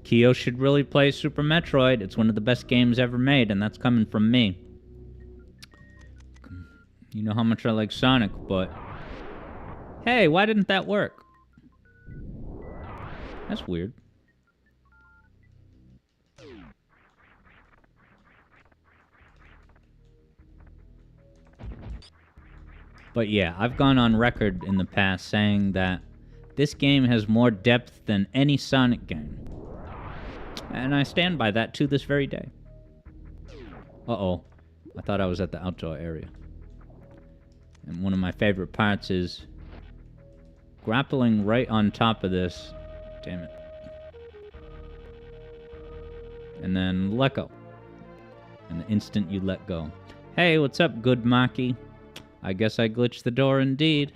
Kyo should really play Super Metroid. It's one of the best games ever made, and that's coming from me. You know how much I like Sonic, but... Hey, why didn't that work? That's weird. But yeah, I've gone on record in the past saying that this game has more depth than any Sonic game. And I stand by that to this very day. Uh-oh. I thought I was at the outdoor area. And one of my favorite parts is grappling right on top of this. Damn it. And then let go. And the instant you let go. Hey, what's up, good Maki? I guess I glitched the door indeed.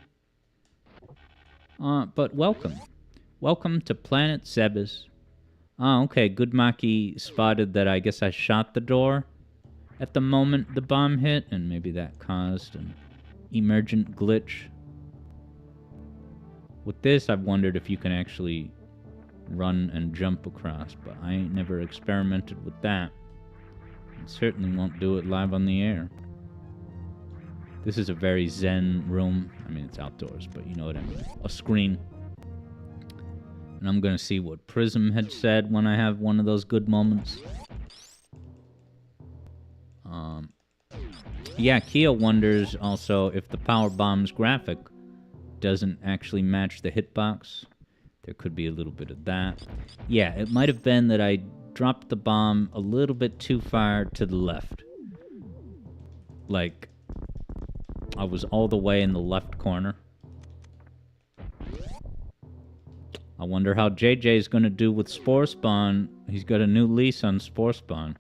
But welcome. Welcome to Planet Zebes. Oh, okay, good Maki spotted that I guess I shot the door at the moment the bomb hit, and maybe that caused an emergent glitch. With this, I've wondered if you can actually run and jump across, but I ain't never experimented with that. And certainly won't do it live on the air. This is a very zen room. I mean, it's outdoors, but you know what I mean. A screen. And I'm gonna see what Prism had said when I have one of those good moments. Yeah, Kia wonders also if the Power Bomb's graphic doesn't actually match the hitbox. There could be a little bit of that. Yeah, it might have been that I dropped the bomb a little bit too far to the left. Like, I was all the way in the left corner. I wonder how JJ's gonna do with Spore Spawn. He's got a new lease on Spore Spawn.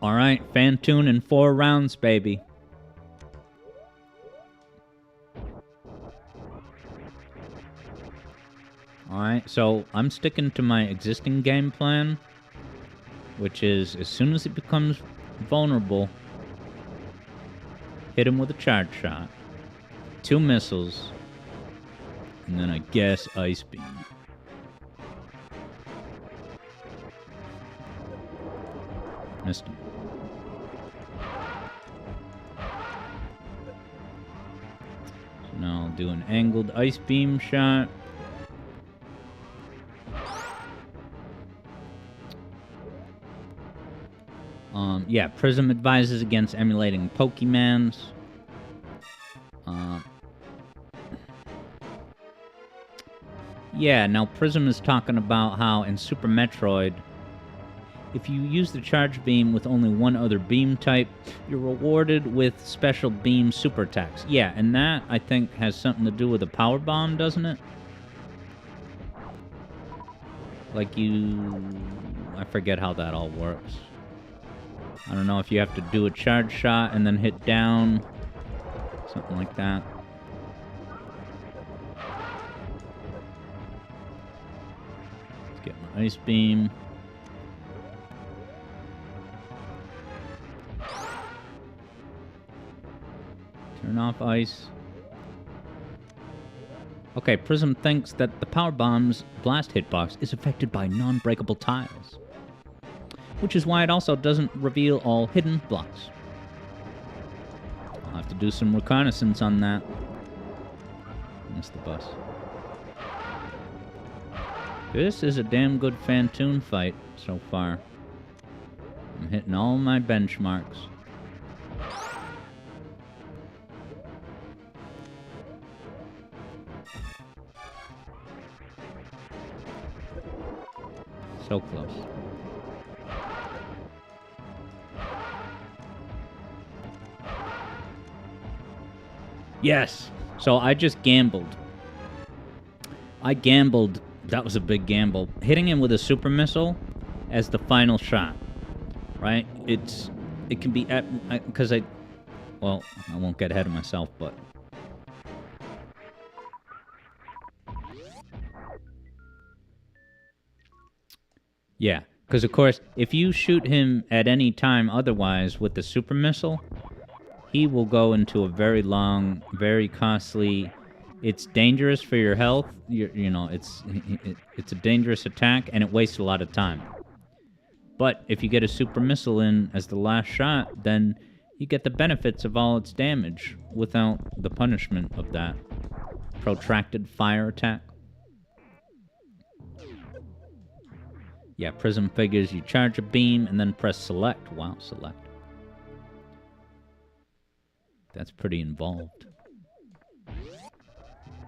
Alright, Fantoon in 4 rounds, baby. Alright, so I'm sticking to my existing game plan, which is as soon as it becomes vulnerable, hit him with a charge shot, 2 missiles, and then I guess Ice Beam. Missed him. So now I'll do an angled Ice Beam shot. Yeah, Prism advises against emulating Pokemans. Yeah, now Prism is talking about how in Super Metroid, if you use the charge beam with only one other beam type, you're rewarded with special beam super attacks. Yeah, and that, I think, has something to do with a power bomb, doesn't it? Like I forget how that all works. I don't know if you have to do a charge shot and then hit down. Something like that. Let's get my Ice Beam. Turn off ice. Okay, Prism thinks that the power bomb's blast hitbox is affected by non-breakable tiles, which is why it also doesn't reveal all hidden blocks. I'll have to do some reconnaissance on that. Missed the bus. This is a damn good Fantoon fight so far. I'm hitting all my benchmarks. So close. Yes! So I just gambled. That was a big gamble. Hitting him with a super missile as the final shot. Right? It can be because well, I won't get ahead of myself, but yeah, because of course, if you shoot him at any time otherwise with the super missile, he will go into a very long, very costly. It's dangerous for your health. You know, it's a dangerous attack, and it wastes a lot of time. But if you get a super missile in as the last shot, then you get the benefits of all its damage without the punishment of that protracted fire attack. Yeah, Prism figures you charge a beam and then press select. Wow, select. That's pretty involved.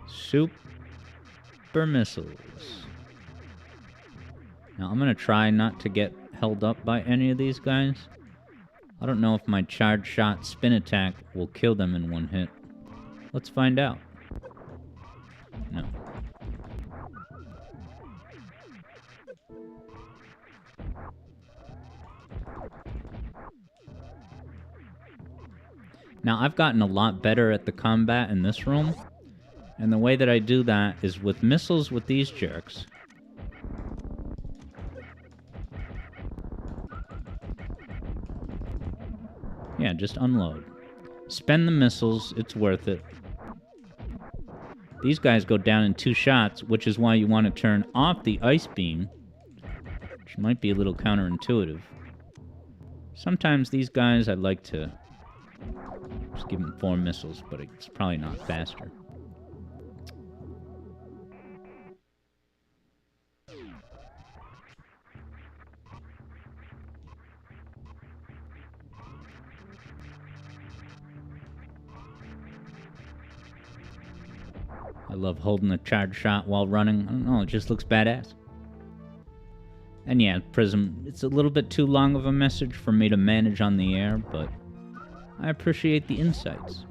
Super missiles. Now, I'm going to try not to get held up by any of these guys. I don't know if my charge shot spin attack will kill them in one hit. Let's find out. No. Now, I've gotten a lot better at the combat in this room, and the way that I do that is with missiles with these jerks. Yeah, just unload. Spend the missiles, it's worth it. These guys go down in 2 shots, which is why you want to turn off the ice beam, which might be a little counterintuitive. Sometimes these guys, I'd like to just give them 4 missiles, but it's probably not faster. I love holding a charge shot while running. I don't know, it just looks badass. And yeah, Prism, it's a little bit too long of a message for me to manage on the air, but I appreciate the insights.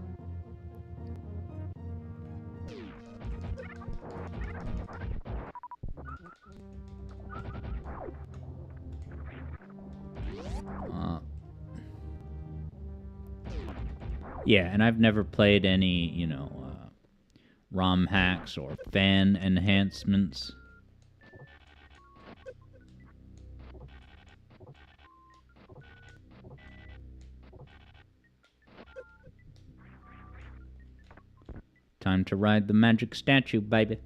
Yeah, and I've never played any, you know, ROM hacks or fan enhancements. Time to ride the magic statue, baby.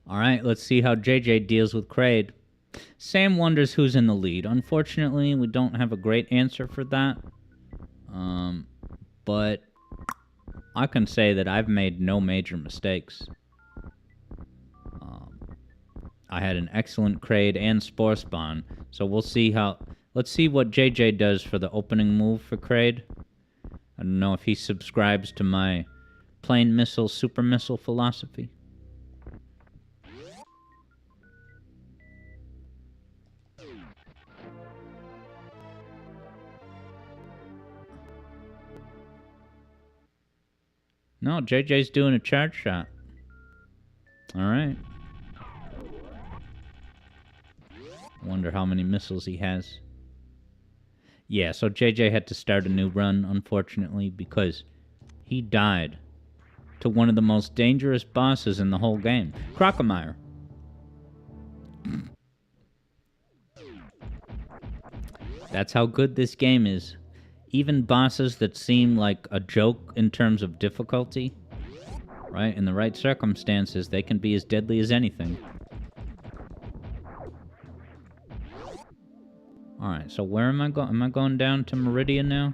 Alright, let's see how JJ deals with Kraid. Sam wonders who's in the lead. Unfortunately, we don't have a great answer for that. But I can say that I've made no major mistakes. I had an excellent Kraid and Spore Spawn, so we'll see how... Let's see what JJ does for the opening move for Kraid. I don't know if he subscribes to my plane missile, super missile philosophy. No, JJ's doing a charge shot. Alright. Wonder how many missiles he has. Yeah, so JJ had to start a new run, unfortunately, because he died to one of the most dangerous bosses in the whole game. Crocomire. That's how good this game is. Even bosses that seem like a joke in terms of difficulty, right? In the right circumstances, they can be as deadly as anything. Alright, so where am I going? Am I going down to Meridian now?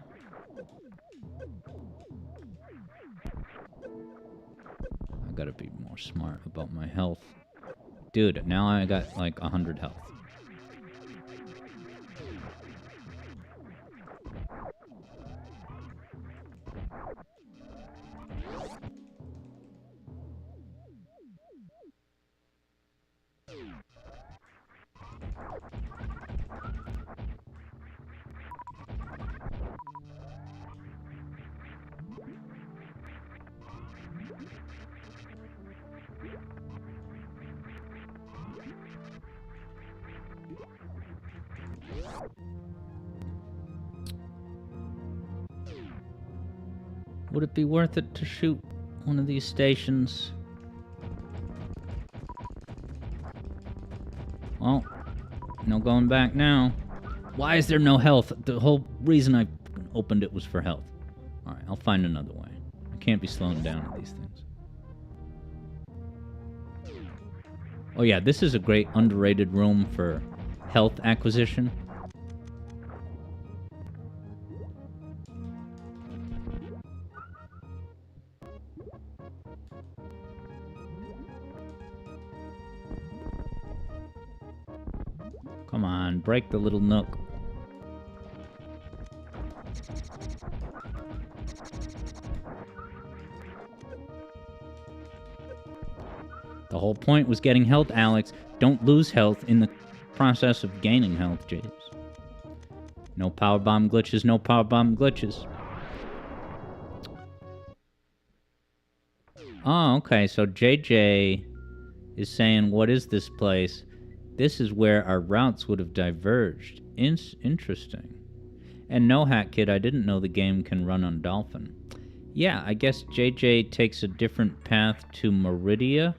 I gotta be more smart about my health. Dude, now I got like 100 health. Would it be worth it to shoot one of these stations? Well, no going back now. Why is there no health? The whole reason I opened it was for health. Alright, I'll find another way. I can't be slowing down at these things. Oh yeah, this is a great underrated room for health acquisition. Come on, break the little nook. The whole point was getting health, Alex. Don't lose health in the process of gaining health, James. No powerbomb glitches, no powerbomb glitches. Oh, okay, so JJ is saying, what is this place? This is where our routes would have diverged. Interesting. And no, Hat Kid, I didn't know the game can run on Dolphin. Yeah, I guess JJ takes a different path to Meridia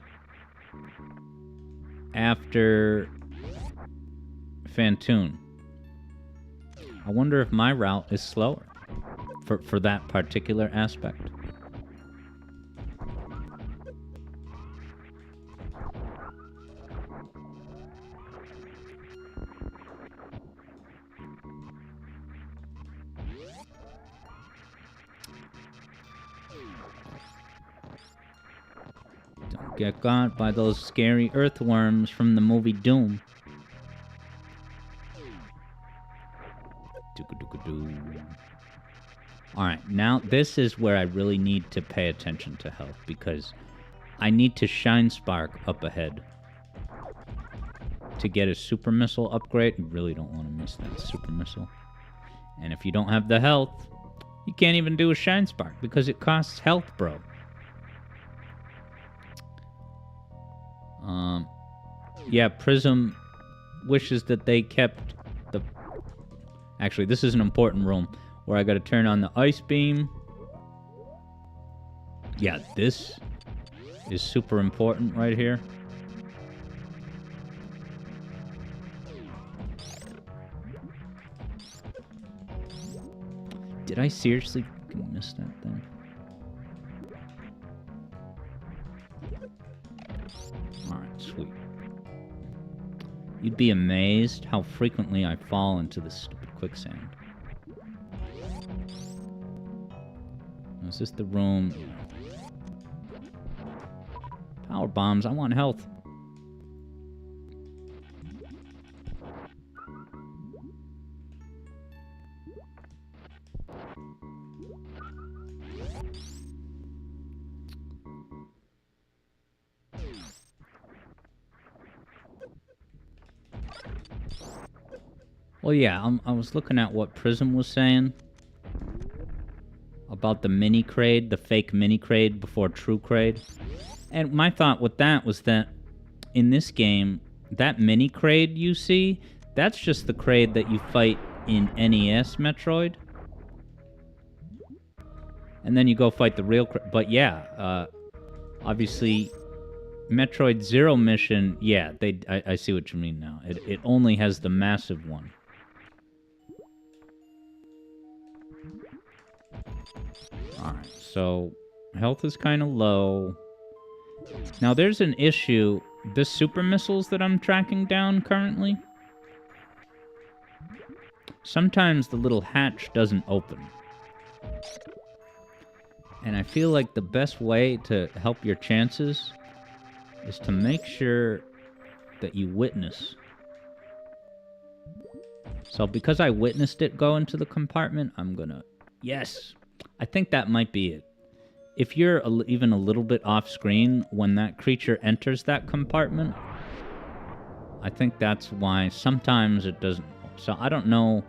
after Fantoon. I wonder if my route is slower for that particular aspect. Don't get got by those scary earthworms from the movie Doom. Alright, now this is where I really need to pay attention to health, because I need to Shine Spark up ahead to get a Super Missile upgrade. You really don't want to miss that Super Missile. And if you don't have the health, you can't even do a Shine Spark, because it costs health, bro. Yeah, Prism wishes that they kept the... Actually, this is an important room where I gotta turn on the Ice Beam. Yeah, this is super important right here. Did I seriously miss that thing? Alright, sweet. You'd be amazed how frequently I fall into this stupid quicksand. Is this the room? Power bombs, I want health. Well, yeah, I was looking at what Prism was saying about the mini Kraid, the fake mini Kraid before True Kraid. And my thought with that was that in this game, that mini Kraid you see, that's just the Kraid that you fight in NES Metroid. And then you go fight the real Kraid. But yeah, obviously, Metroid Zero Mission, yeah, I see what you mean now. It only has the massive one. Alright, so health is kind of low. Now, there's an issue. The super missiles that I'm tracking down currently, sometimes the little hatch doesn't open. And I feel like the best way to help your chances is to make sure that you witness. So because I witnessed it go into the compartment, I'm gonna... Yes! I think that might be it. If you're even a little bit off screen when that creature enters that compartment, I think that's why sometimes it doesn't. So I don't know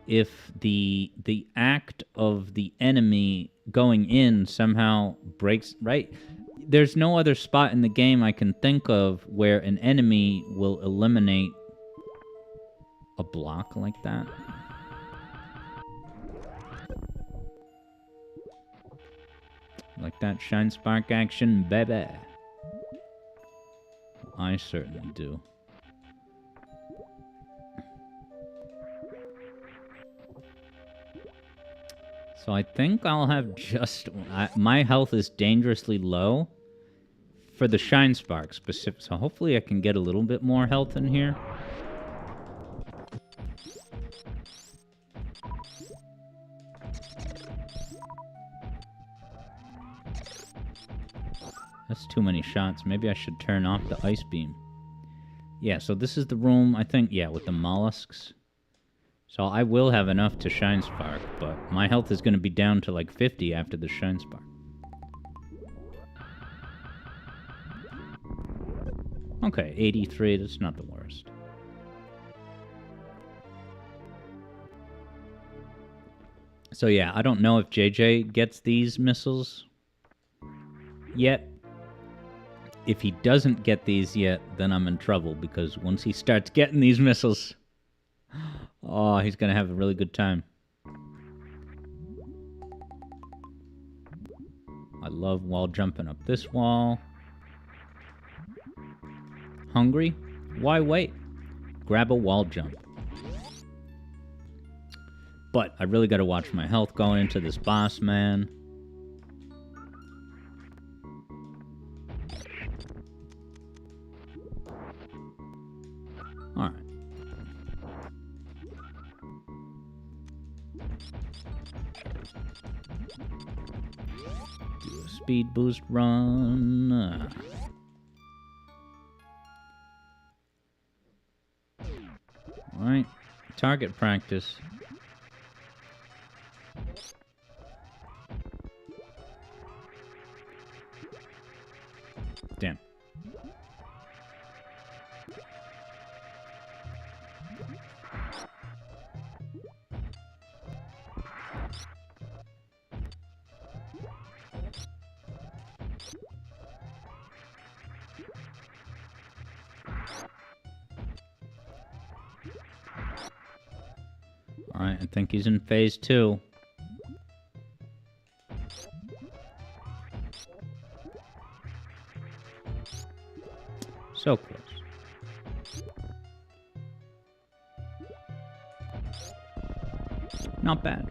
if the act of the enemy going in somehow breaks, right? There's no other spot in the game I can think of where an enemy will eliminate a block like that. Like that Shine Spark action, baby. I certainly do. So I think I'll have just... my health is dangerously low for the Shine Spark specific. So hopefully I can get a little bit more health in here. That's too many shots. Maybe I should turn off the ice beam. Yeah, so this is the room, I think, yeah, with the mollusks. So I will have enough to Shine Spark, but my health is going to be down to like 50 after the Shine Spark. Okay, 83, that's not the worst. So yeah, I don't know if JJ gets these missiles yet. If he doesn't get these yet, then I'm in trouble, because once he starts getting these missiles, oh, he's gonna have a really good time. I love wall jumping up this wall. Hungry? Why wait? Grab a wall jump. But I really gotta watch my health going into this boss, man. Alright. Do a speed boost run. Alright. Target practice. Damn. Alright, I think he's in phase 2. So close. Not bad.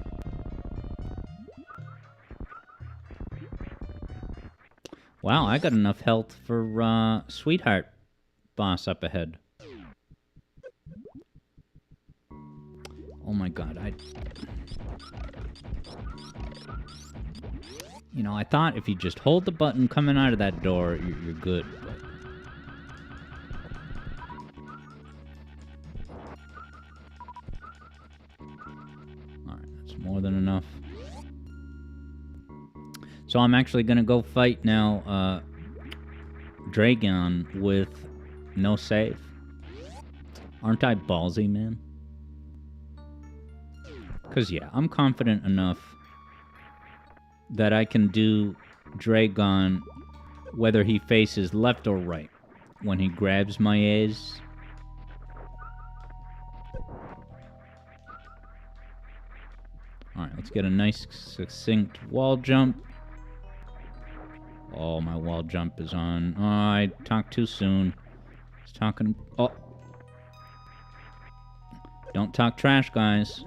Wow, I got enough health for Sweetheart boss up ahead. Oh my god, You know, I thought if you just hold the button coming out of that door, you're good. But... Alright, that's more than enough. So I'm actually gonna go fight now, Dragon with no save. Aren't I ballsy, man? Because, yeah, I'm confident enough that I can do Dragon whether he faces left or right when he grabs my A's. Alright, let's get a nice, succinct wall jump. Oh, my wall jump is on. Oh, I talked too soon. I was talking... Oh. Don't talk trash, guys.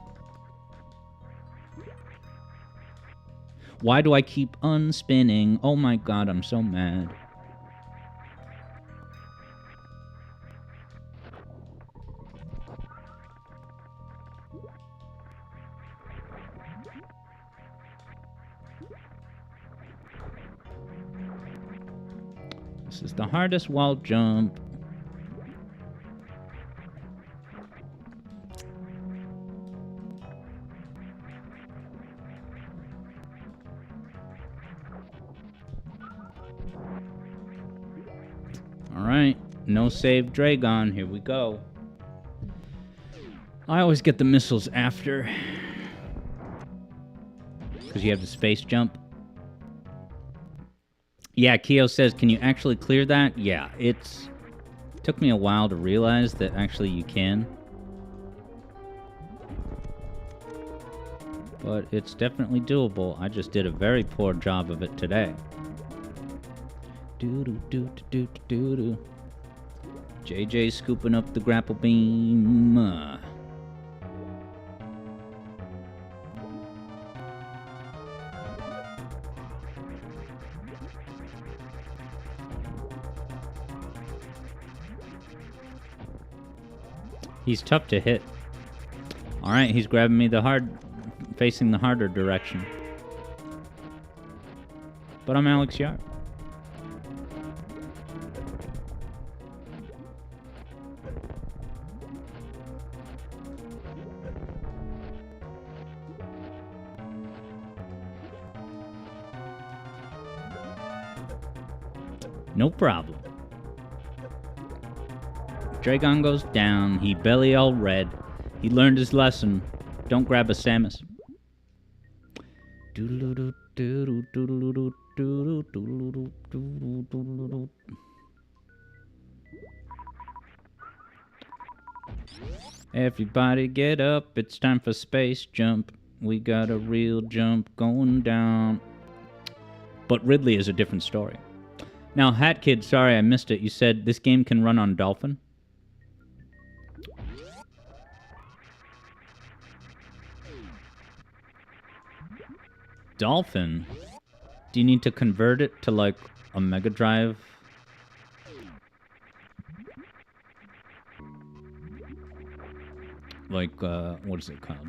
Why do I keep unspinning? Oh my god, I'm so mad. This is the hardest wall jump. Alright, no save Dragon, here we go. I always get the missiles after. Because you have the space jump. Yeah, Keo says, can you actually clear that? Yeah, it took me a while to realize that actually you can. But it's definitely doable. I just did a very poor job of it today. Doo-doo-doo-doo-doo-doo. JJ scooping up the grapple beam. He's tough to hit. Alright, he's grabbing me facing the harder direction. But I'm Alex Yard. No problem. Dragon goes down. He belly all red. He learned his lesson. Don't grab a Samus. Everybody get up. It's time for space jump. We got a real jump going down. But Ridley is a different story. Now, Hat Kid, sorry I missed it. You said this game can run on Dolphin? Dolphin? Do you need to convert it to, like, a Mega Drive? Like, what is it called?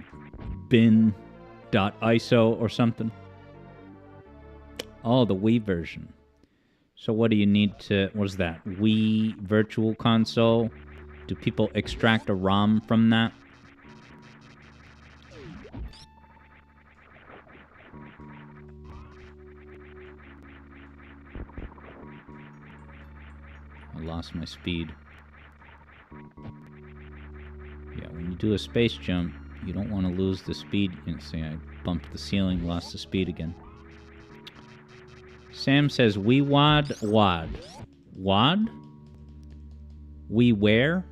bin.iso or something? Oh, the Wii version. So what do you need to... What is that? Wii Virtual Console? Do people extract a ROM from that? I lost my speed. Yeah, when you do a space jump, you don't want to lose the speed. You can see I bumped the ceiling, lost the speed again. Sam says, we wad. Wad? We where?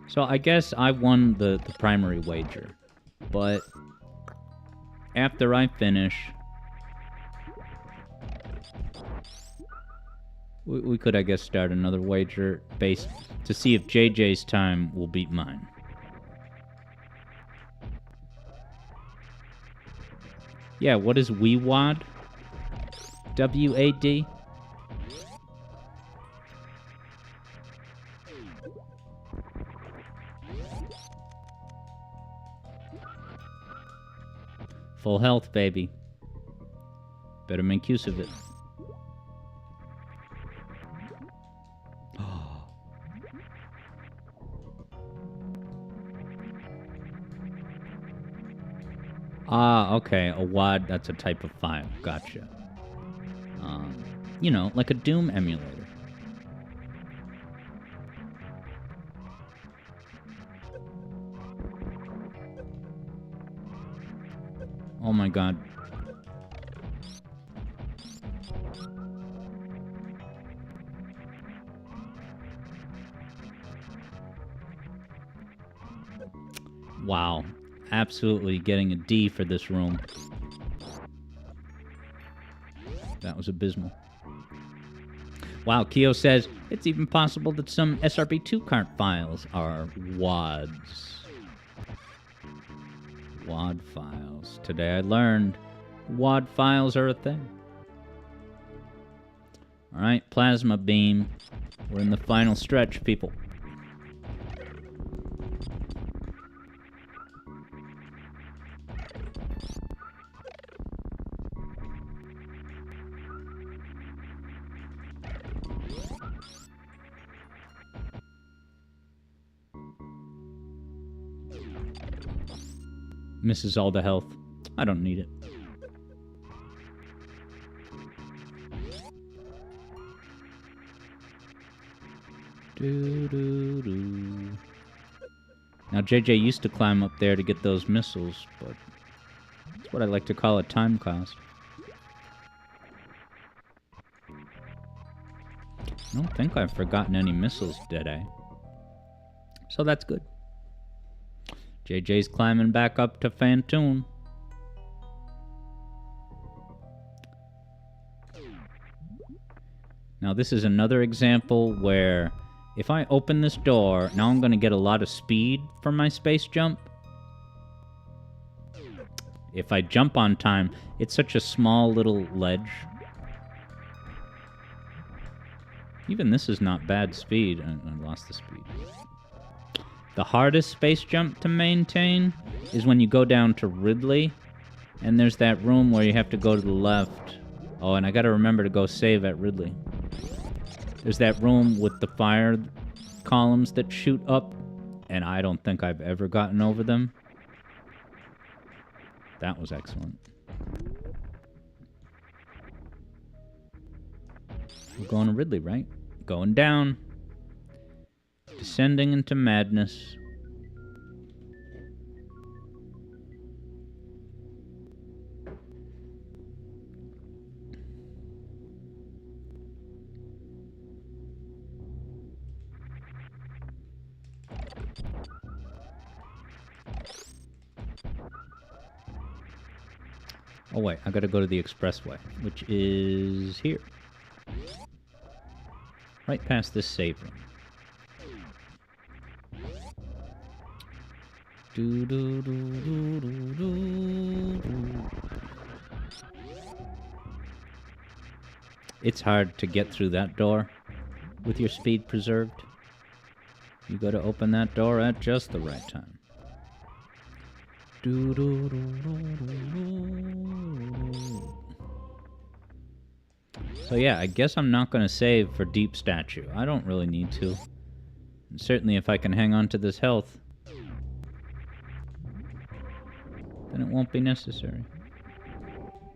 So I guess I won the primary wager. But after I finish, we could, I guess, start another wager based to see if JJ's time will beat mine. Yeah, what is WeWad? W-A-D? Full health, baby. Better make use of it. Ah, okay. A WAD, that's a type of file. Gotcha. You know, like a Doom emulator. Oh my god. Wow. Absolutely getting a D for this room. That was abysmal. Wow, Keo says, it's even possible that some SRP2 cart files are WADs. WAD files. Today I learned WAD files are a thing. Alright, plasma beam. We're in the final stretch, people. Misses all the health. I don't need it. Now, JJ used to climb up there to get those missiles, but it's what I like to call a time cost. I don't think I've forgotten any missiles, did I? So that's good. JJ's climbing back up to Phantoon. Now this is another example where if I open this door, now I'm going to get a lot of speed from my space jump. If I jump on time, it's such a small little ledge. Even this is not bad speed. I lost the speed. The hardest space jump to maintain is when you go down to Ridley, and there's that room where you have to go to the left. Oh, and I gotta remember to go save at Ridley. There's that room with the fire columns that shoot up, and I don't think I've ever gotten over them. That was excellent. We're going to Ridley, right? Going down. Descending into madness. Oh wait, I gotta go to the expressway, which is here. Right past this save room. It's hard to get through that door with your speed preserved. You gotta open that door at just the right time. So yeah, I guess I'm not gonna save for Deep Statue. I don't really need to. And certainly if I can hang on to this health, then it won't be necessary.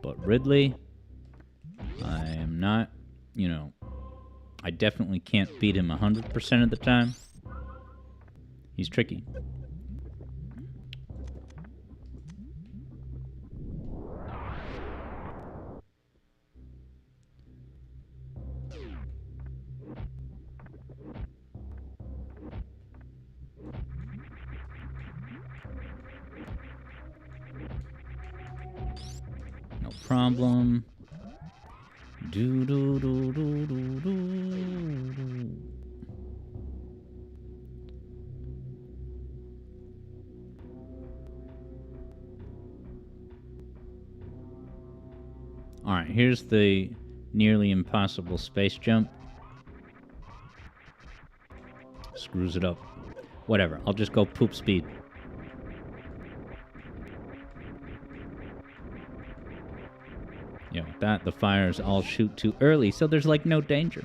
But Ridley, I am not, you know, I definitely can't beat him 100% of the time. He's tricky. No problem. Alright, here's the nearly impossible space jump. Screws it up. Whatever, I'll just go poop speed. Yeah, with that, the fires all shoot too early, so there's like no danger.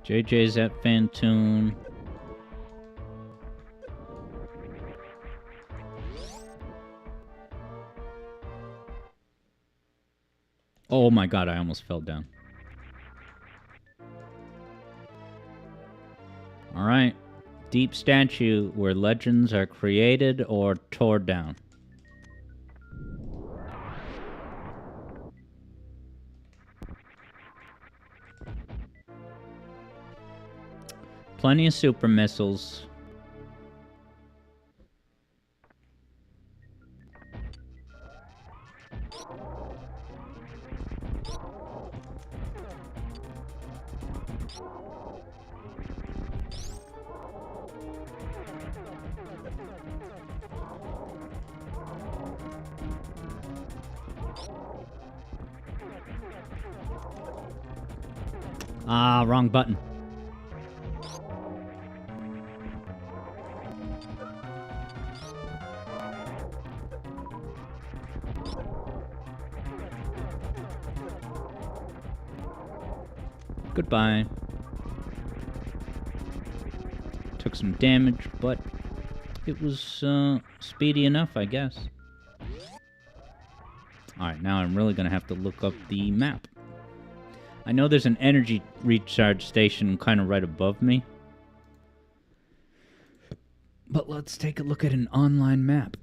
JJ's at Phantoon. Oh my god, I almost fell down. Alright. deep statue where legends are created or torn down. Plenty of super missiles. Ah, wrong button. Goodbye. Took some damage, but it was speedy enough, I guess. Alright, now I'm really gonna have to look up the map. I know there's an energy recharge station kind of right above me. But let's take a look at an online map.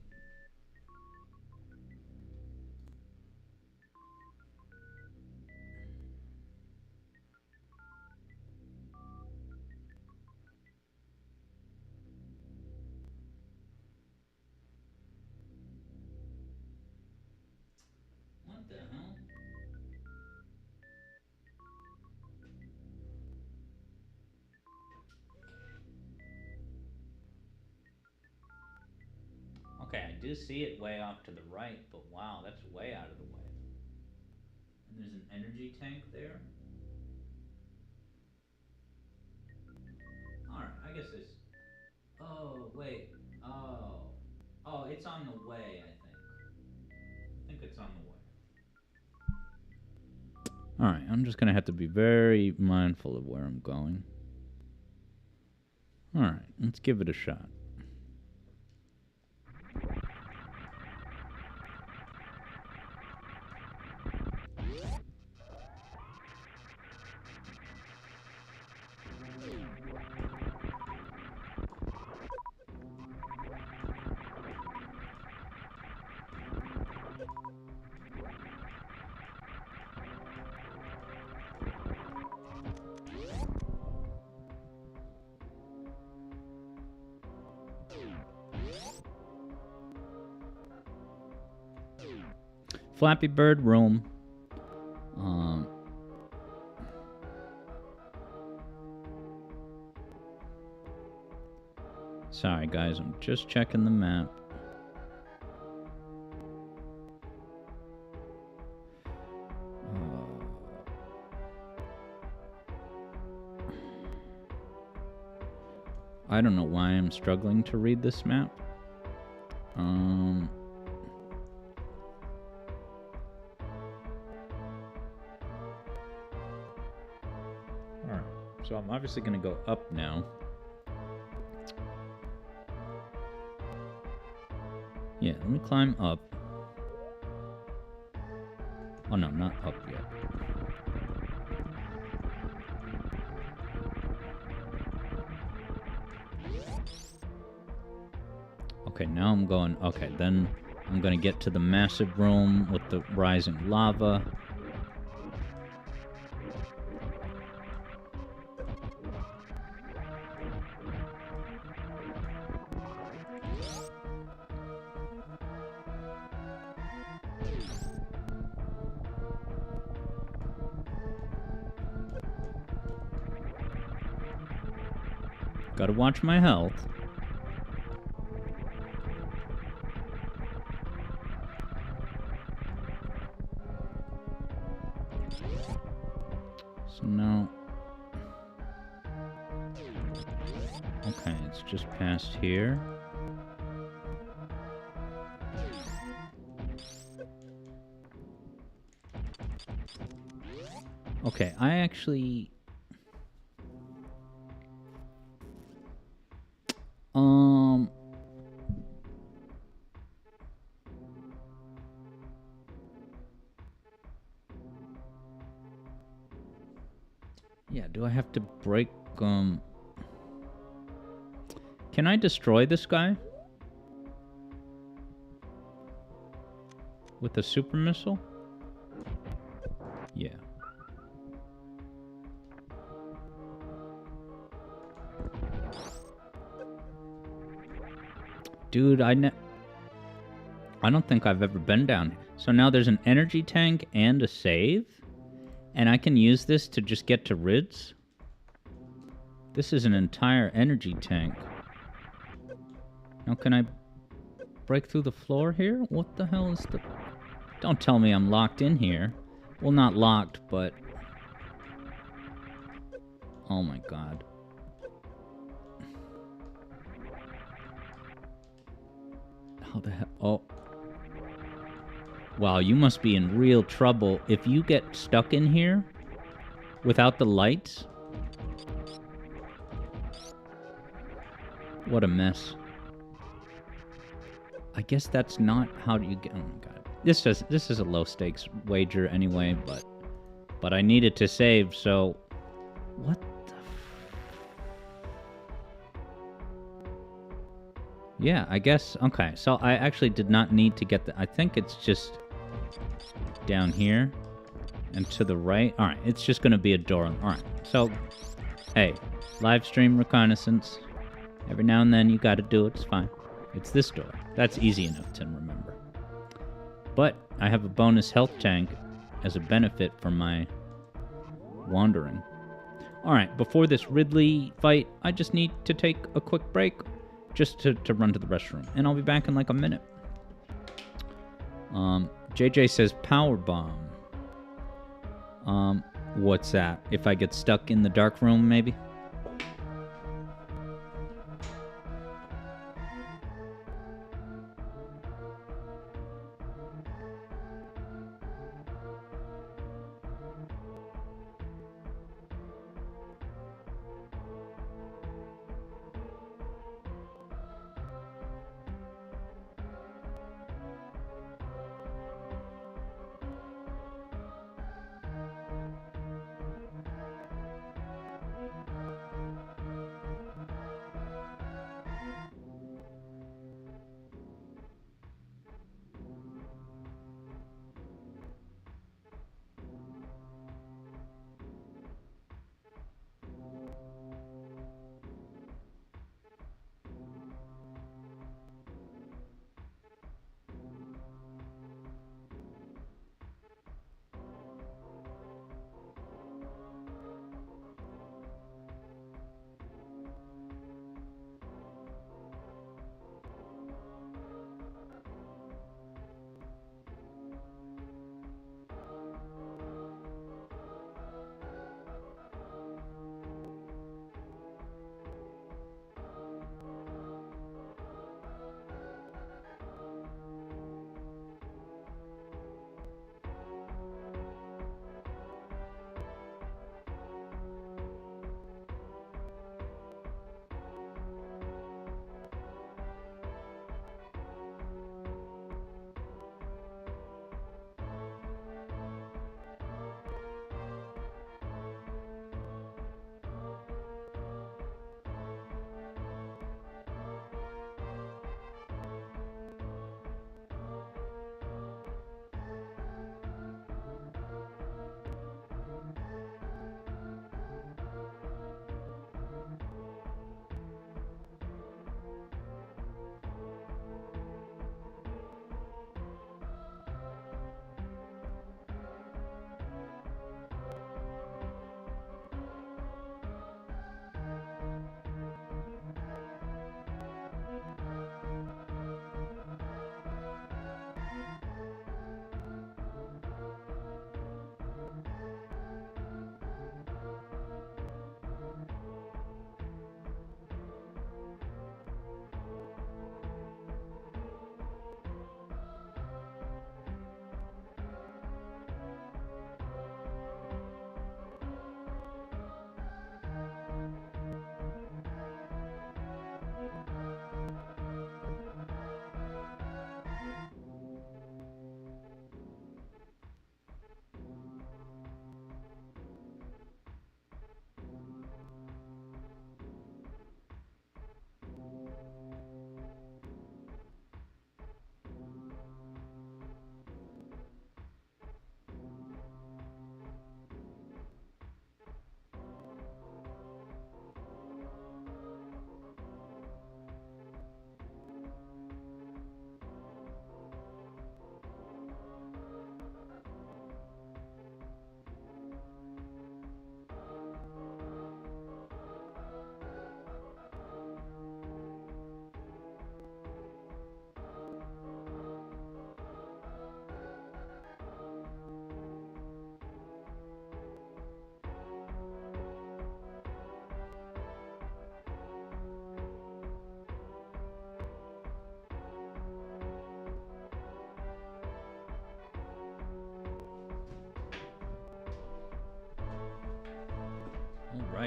What the hell? Okay, I do see it way off to the right, but wow, that's way out of the way. And there's an energy tank there. Alright, I guess this... Oh, wait. Oh. Oh, it's on the way, I think. I think it's on the way. Alright, I'm just gonna have to be very mindful of where I'm going. Alright, let's give it a shot. Flappy Bird Room. Sorry, guys, I'm just checking the map. I don't know why I'm struggling to read this map. Alright, so I'm obviously going to go up now. Yeah, let me climb up. Oh no, not up yet. Okay, now I'm going... Okay, then I'm going to get to the massive room with the rising lava. Gotta watch my health. So now... Okay, it's just past here. Okay, I actually... Yeah, do I have to break, Can I destroy this guy? With a super missile? Yeah. Dude, I don't think I've ever been down. So now there's an energy tank and a save? And I can use this to just get to Rids? This is an entire energy tank. Now can I break through the floor here? What the hell is the... Don't tell me I'm locked in here. Well, not locked, but... Oh my god. How the hell... Oh. Wow, you must be in real trouble. If you get stuck in here without the lights... What a mess. I guess that's not how do you get... Oh my god. This is a low stakes wager anyway, but I needed to save, so what the Yeah, I guess okay. So I actually did not need to get the I think it's just down here and to the right. All right, it's just going to be a door. All right. So hey, live stream reconnaissance. Every now and then you got to do it. It's fine. It's this door. That's easy enough to remember. But I have a bonus health tank as a benefit for my wandering. Alright, before this Ridley fight, I just need to take a quick break just to run to the restroom. And I'll be back in like a minute. JJ says power bomb. What's that? If I get stuck in the dark room, maybe?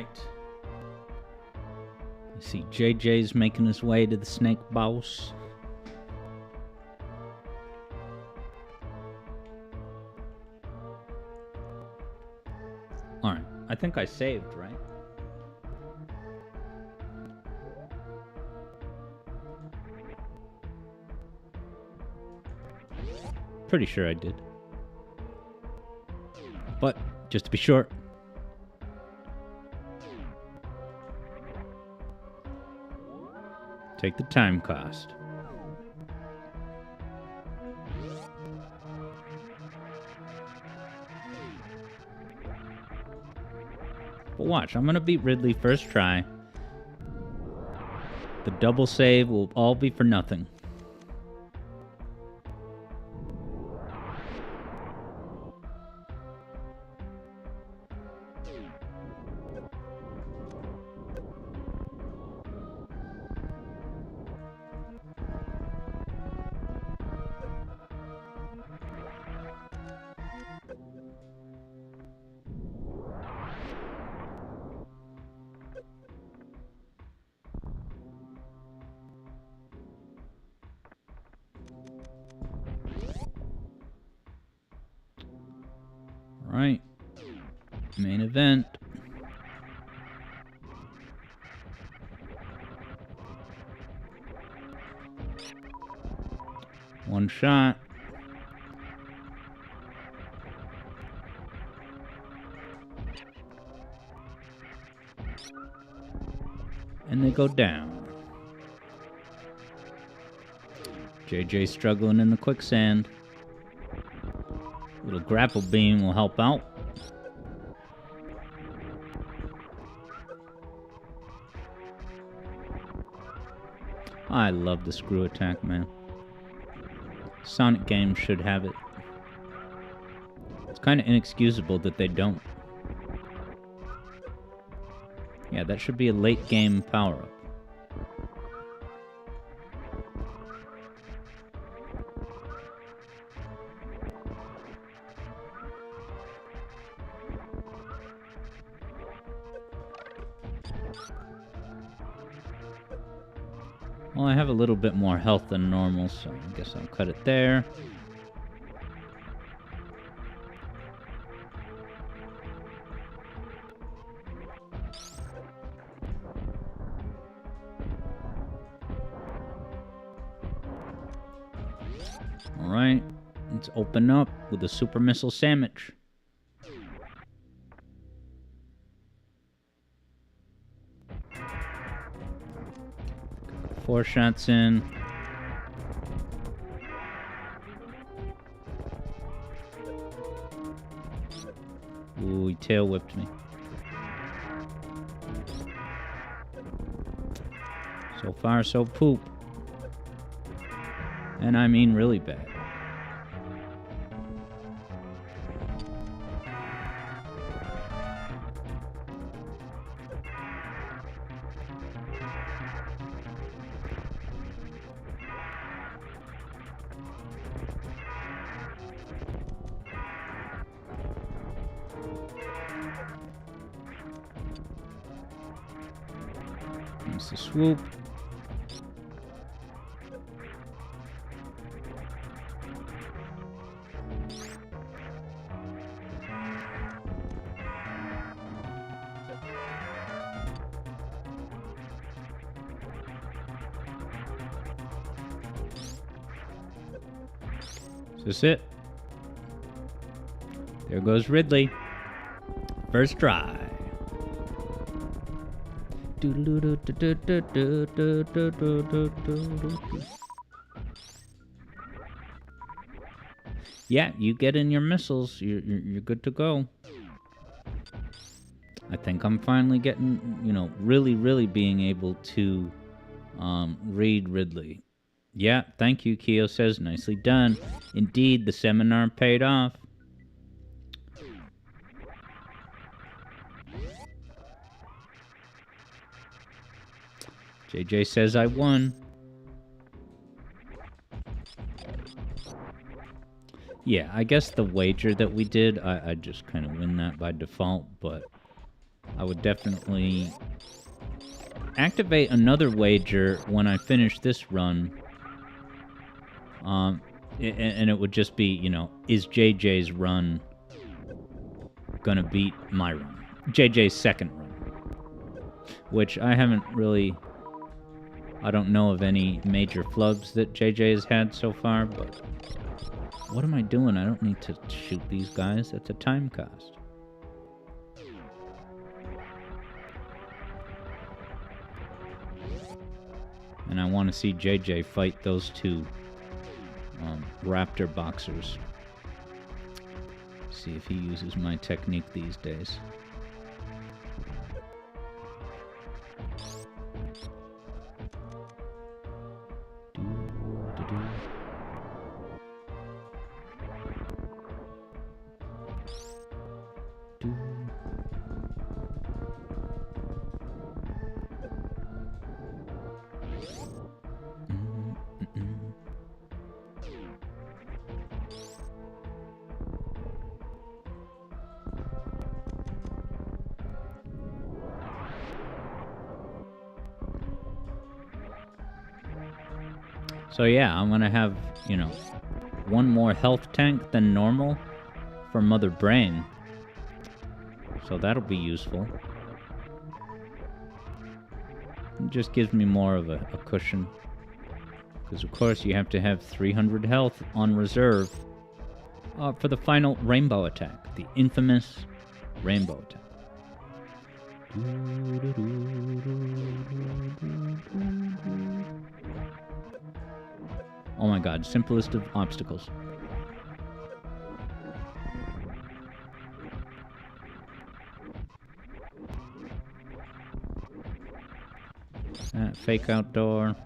Alright. You see JJ's making his way to the snake boss. Alright, I think I saved, right? Pretty sure I did. But, just to be sure. Take the time cost. But watch, I'm gonna beat Ridley first try. The double save will all be for nothing. Right. Main event. One shot. And they go down. JJ struggling in the quicksand. Little grapple beam will help out. I love the screw attack, man. Sonic games should have it. It's kind of inexcusable that they don't. Yeah, that should be a late game power-up. Well, I have a little bit more health than normal, so I guess I'll cut it there. Alright, let's open up with a super missile sandwich. Four shots in. Ooh, he tail whipped me. So far, so poop. And I mean really bad. There's the swoop. Is this it? There goes Ridley. First try. Yeah, you get in your missiles, you're good to go. I think I'm finally getting, really being able to read Ridley. Yeah, thank you, Keo says. Nicely done. Indeed, the seminar paid off. JJ says I won. Yeah, I guess the wager that we did, I just kind of win that by default, but I would definitely activate another wager when I finish this run. And it would just be, you know, is JJ's run gonna beat my run? JJ's second run. Which I haven't really... I don't know of any major flubs that JJ has had so far, but... What am I doing? I don't need to shoot these guys. That's a time cost. And I want to see JJ fight those two raptor boxers. See if he uses my technique these days. So yeah, I'm gonna have, you know, one more health tank than normal for Mother Brain. So that'll be useful. It just gives me more of a cushion. Because of course you have to have 300 health on reserve for the final rainbow attack. The infamous rainbow attack. Oh my god, simplest of obstacles. That fake outdoor.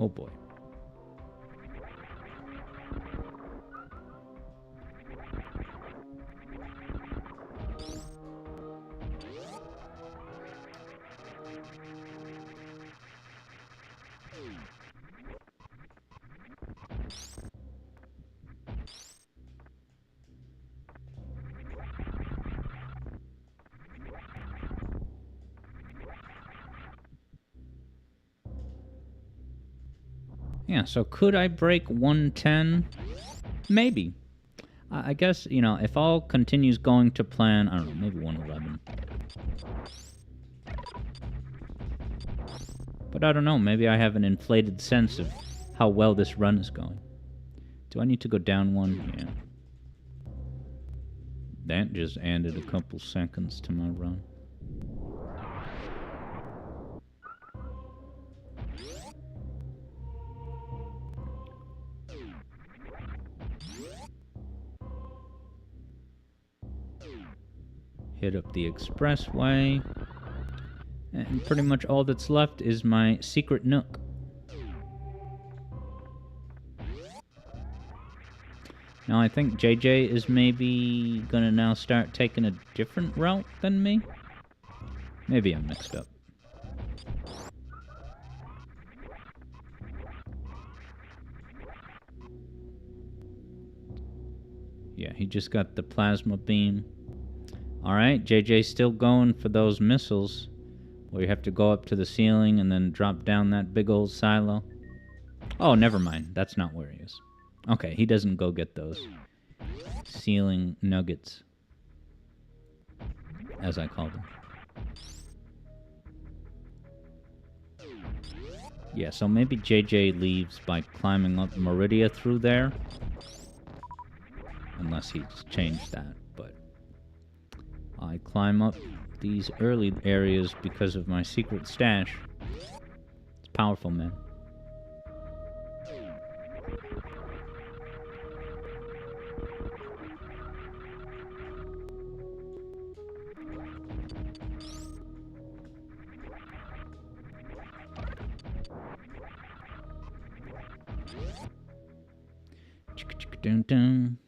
Oh boy. Yeah, so could I break 110? Maybe. I guess, you know, if all continues going to plan, I don't know, maybe 111. But I don't know, maybe I have an inflated sense of how well this run is going. Do I need to go down one? Yeah. That just added a couple seconds to my run. Hit up the expressway. And pretty much all that's left is my secret nook. Now I think JJ is maybe gonna now start taking a different route than me. Maybe I'm mixed up. Yeah, he just got the plasma beam. Alright, JJ's still going for those missiles. Where you have to go up to the ceiling and then drop down that big old silo. Oh, never mind. That's not where he is. Okay, he doesn't go get those ceiling nuggets, as I call them. Yeah, so maybe JJ leaves by climbing up Meridia through there. Unless he's changed that, but I climb up these early areas because of my secret stash. It's powerful, man. Dun dun.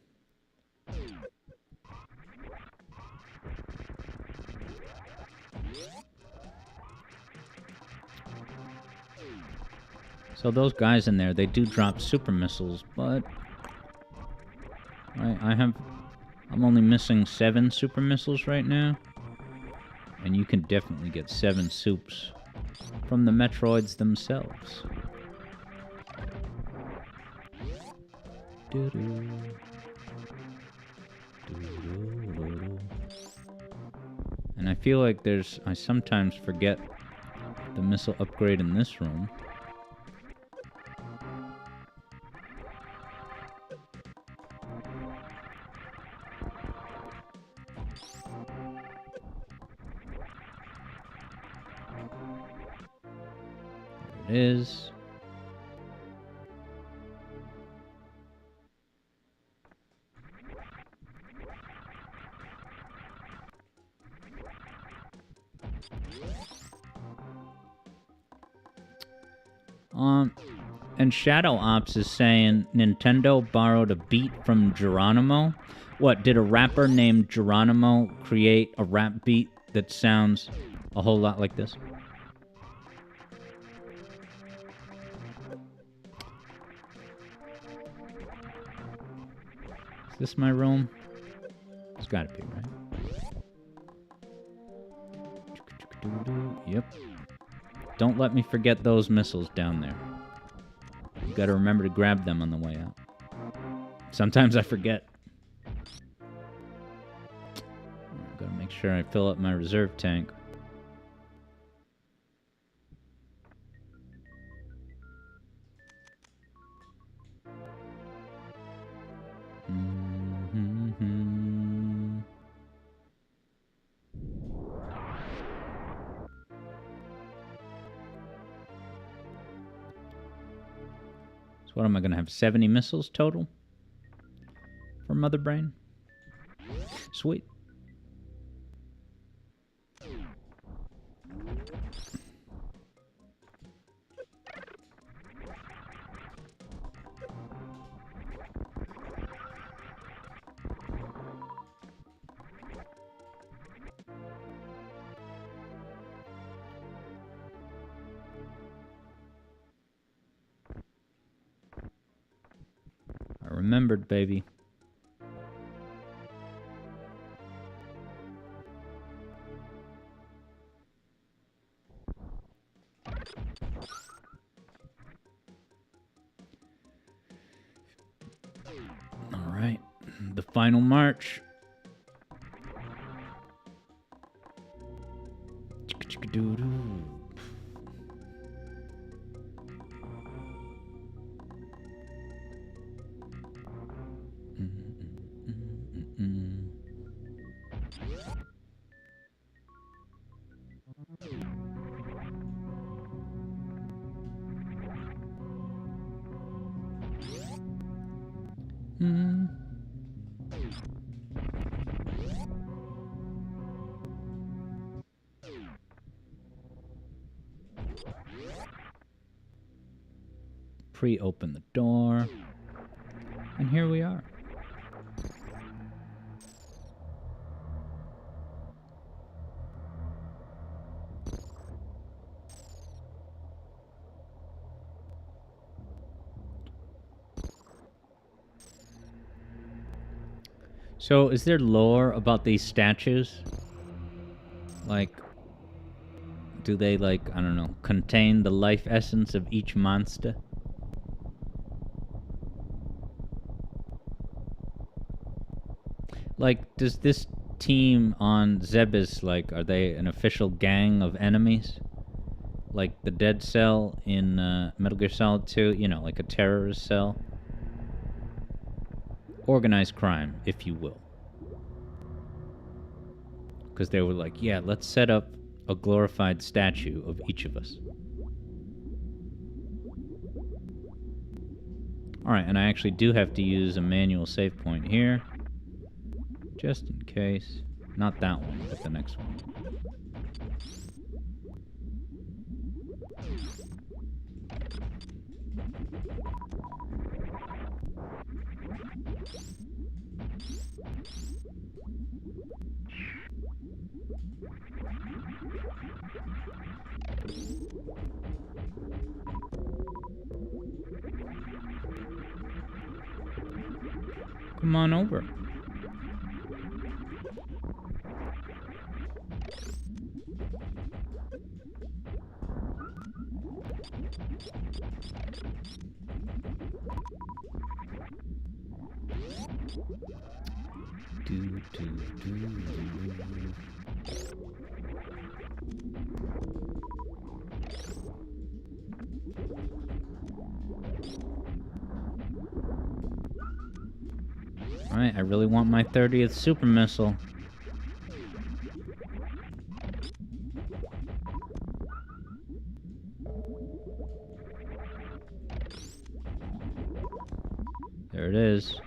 So those guys in there, they do drop super missiles, but I'm only missing 7 super missiles right now. And you can definitely get 7 soups from the Metroids themselves. And I feel like I sometimes forget the missile upgrade in this room. There it is. And Shadow Ops is saying Nintendo borrowed a beat from Geronimo. What, did a rapper named Geronimo create a rap beat that sounds a whole lot like this? Is this my room? It's gotta be, right? Yep. Don't let me forget those missiles down there. You gotta remember to grab them on the way out. Sometimes I forget. Gotta make sure I fill up my reserve tank. So what am I gonna have? 70 missiles total for Mother Brain? Sweet. I remembered, baby. All right, the final march. Pre-open the door. And here we are. So, is there lore about these statues? Like, do they, like, I don't know, contain the life essence of each monster? Like, does this team on Zebes, like, are they an official gang of enemies? Like the Dead Cell in Metal Gear Solid 2, you know, like a terrorist cell? Organized crime, if you will. Because they were like, yeah, let's set up a glorified statue of each of us. Alright, and I actually do have to use a manual save point here. Just in case. Not that one, but the next one. Come on over. Alright, I really want my 30th super missile. There it is.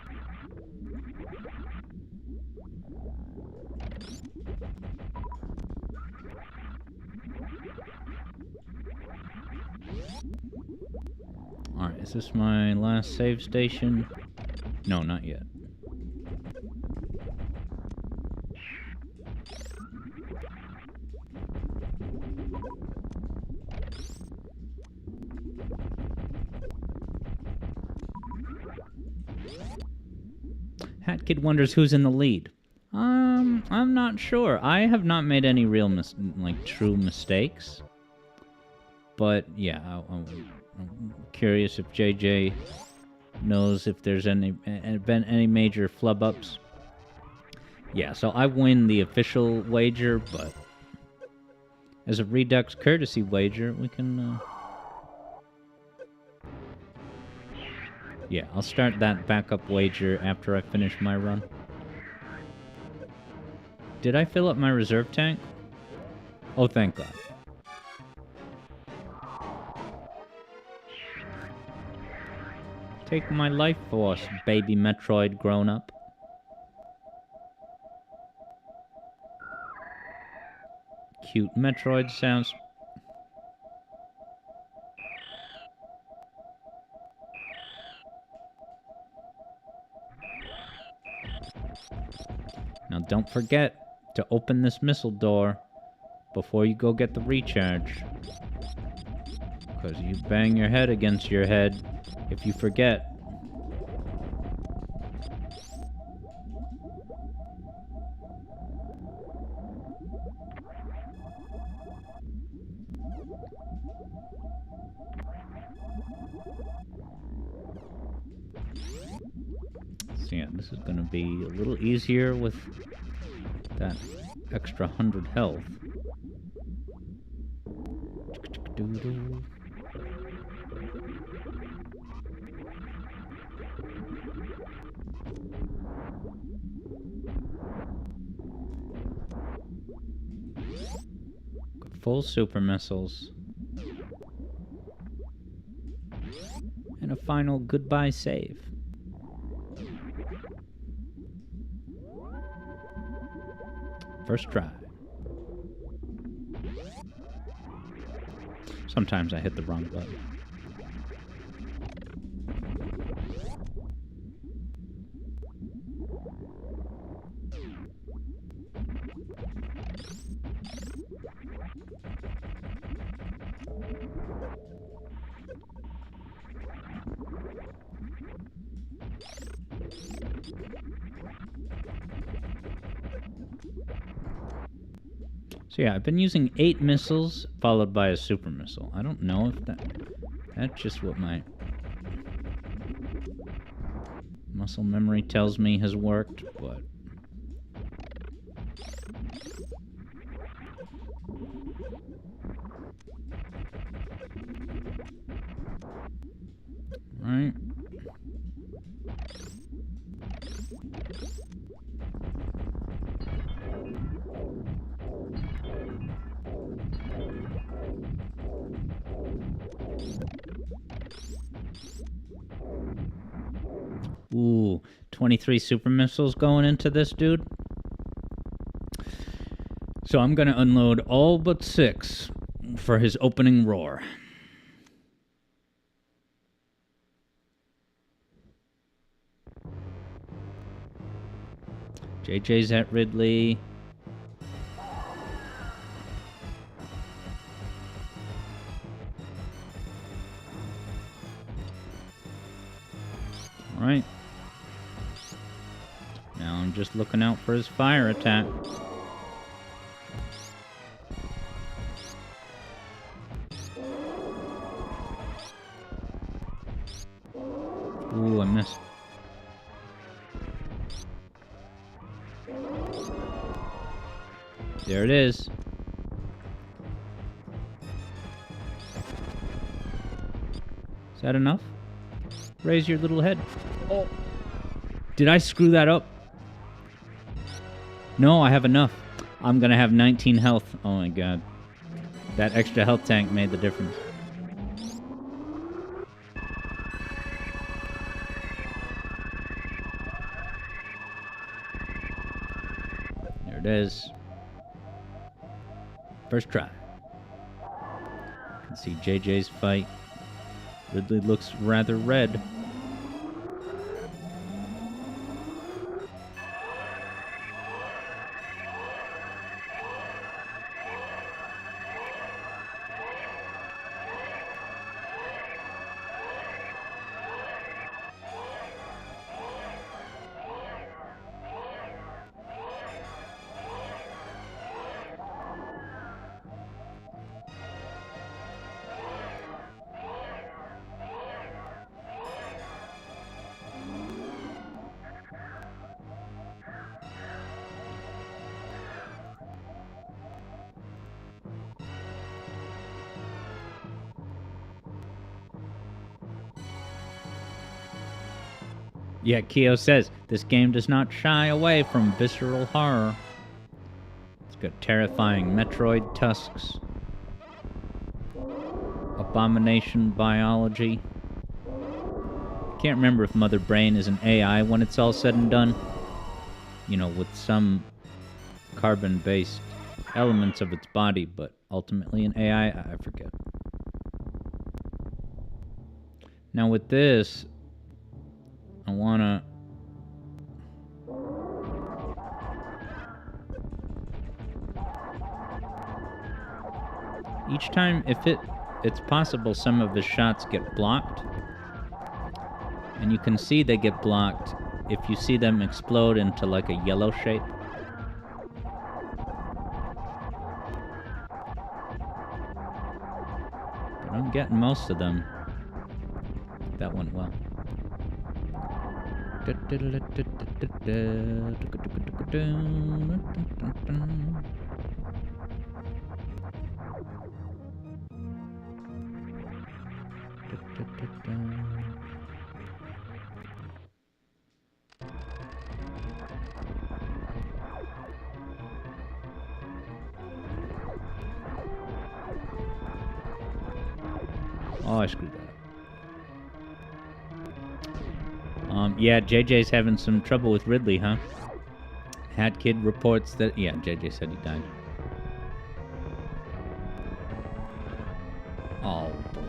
Alright, is this my last save station? No, not yet. Hat Kid wonders who's in the lead. I'm not sure. I have not made any real true mistakes. But yeah, I'm curious if JJ knows if there's been any major flub ups. Yeah, so I win the official wager, but as a Redux courtesy wager, we can. Yeah, I'll start that backup wager after I finish my run. Did I fill up my reserve tank? Oh, thank God. Take my life force, baby Metroid grown up. Cute Metroid sounds. Now don't forget to open this missile door before you go get the recharge. Because you bang your head against your head if you forget. So yeah, this is going to be a little easier with that extra 100 health. Full super missiles. And a final goodbye save. First try. Sometimes I hit the wrong button. So yeah, I've been using 8 missiles followed by a super missile. I don't know if that's just what my muscle memory tells me has worked, but right. Ooh, 23 super missiles going into this dude. So I'm going to unload all but 6 for his opening roar. JJ's at Ridley. All right. just looking out for his fire attack. Ooh, I missed. There it is. Is that enough? Raise your little head. Oh. Did I screw that up? No, I have enough. I'm gonna have 19 health. Oh my god. That extra health tank made the difference. There it is. First try. You can see JJ's fight. Ridley looks rather red. Yeah, Keo says, this game does not shy away from visceral horror. It's got terrifying Metroid tusks, abomination biology. Can't remember if Mother Brain is an AI when it's all said and done. You know, with some carbon-based elements of its body, but ultimately an AI, I forget. Now with this, I wanna... Each time, if it's possible some of his shots get blocked. And you can see they get blocked if you see them explode into like a yellow shape. But I'm getting most of them. That went well. Oh, I screwed that up. Yeah, JJ's having some trouble with Ridley, huh? Hat Kid reports that... Yeah, JJ said he died. Oh, boy.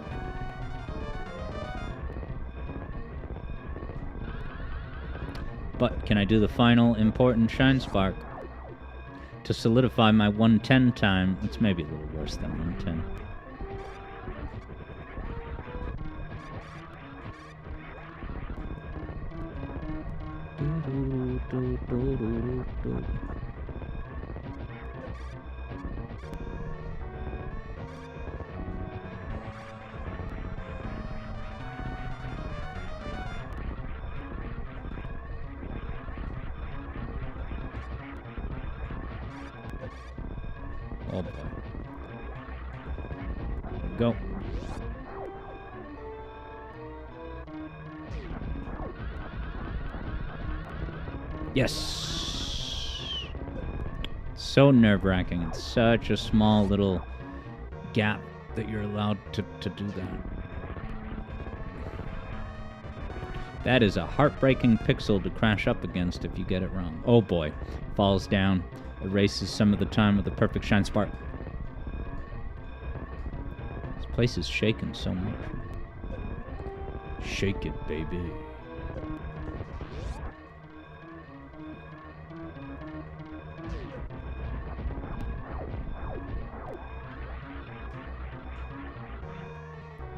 But can I do the final important Shine Spark? To solidify my 110 time. It's maybe a little worse than 110. Oh boy. Go. Yes! So nerve-wracking. It's such a small little gap that you're allowed to do that. That is a heartbreaking pixel to crash up against if you get it wrong. Oh boy. Falls down. Erases some of the time with the perfect Shine Spark. This place is shaking so much. Shake it, baby.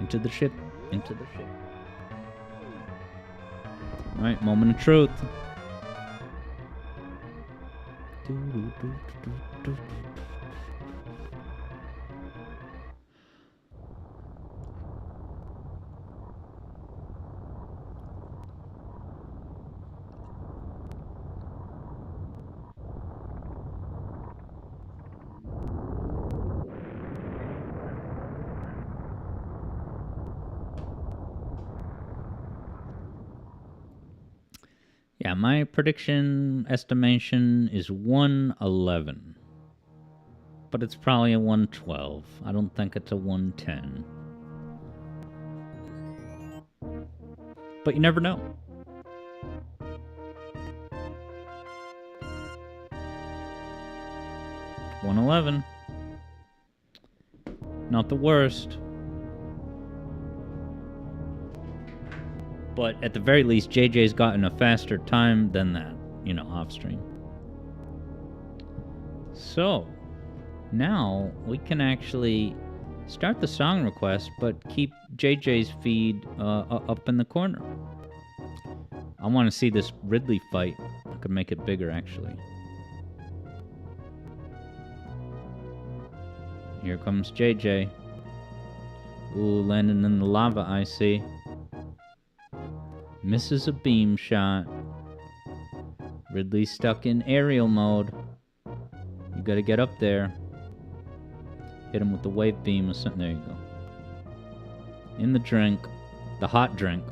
Into the ship. Into the ship. Alright, moment of truth. Yeah, my prediction estimation is 111. But it's probably a 112. I don't think it's a 110. But you never know. 111. Not the worst. But at the very least, JJ's gotten a faster time than that, off stream. So, now we can actually start the song request, but keep JJ's feed up in the corner. I want to see this Ridley fight. I could make it bigger, actually. Here comes JJ. Ooh, landing in the lava, I see. Misses a beam shot. Ridley stuck in aerial mode. You gotta get up there. Hit him with the wave beam or something. There you go. In the drink. The hot drink.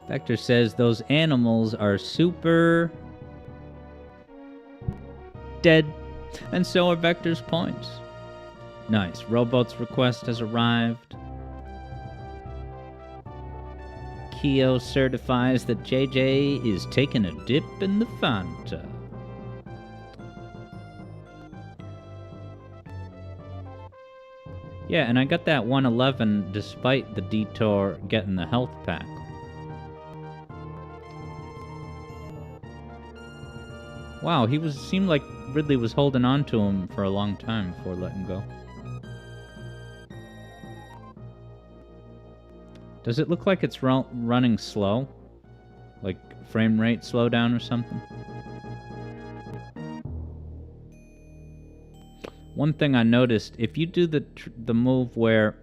Vector says those animals are super dead. And so are Vector's points. Nice. Rowboat's request has arrived. Keo certifies that JJ is taking a dip in the Fanta. Yeah, and I got that 111 despite the detour getting the health pack. Wow, seemed like Ridley was holding on to him for a long time before letting go. Does it look like it's running slow? Like frame rate slowdown or something? One thing I noticed, if you do the move where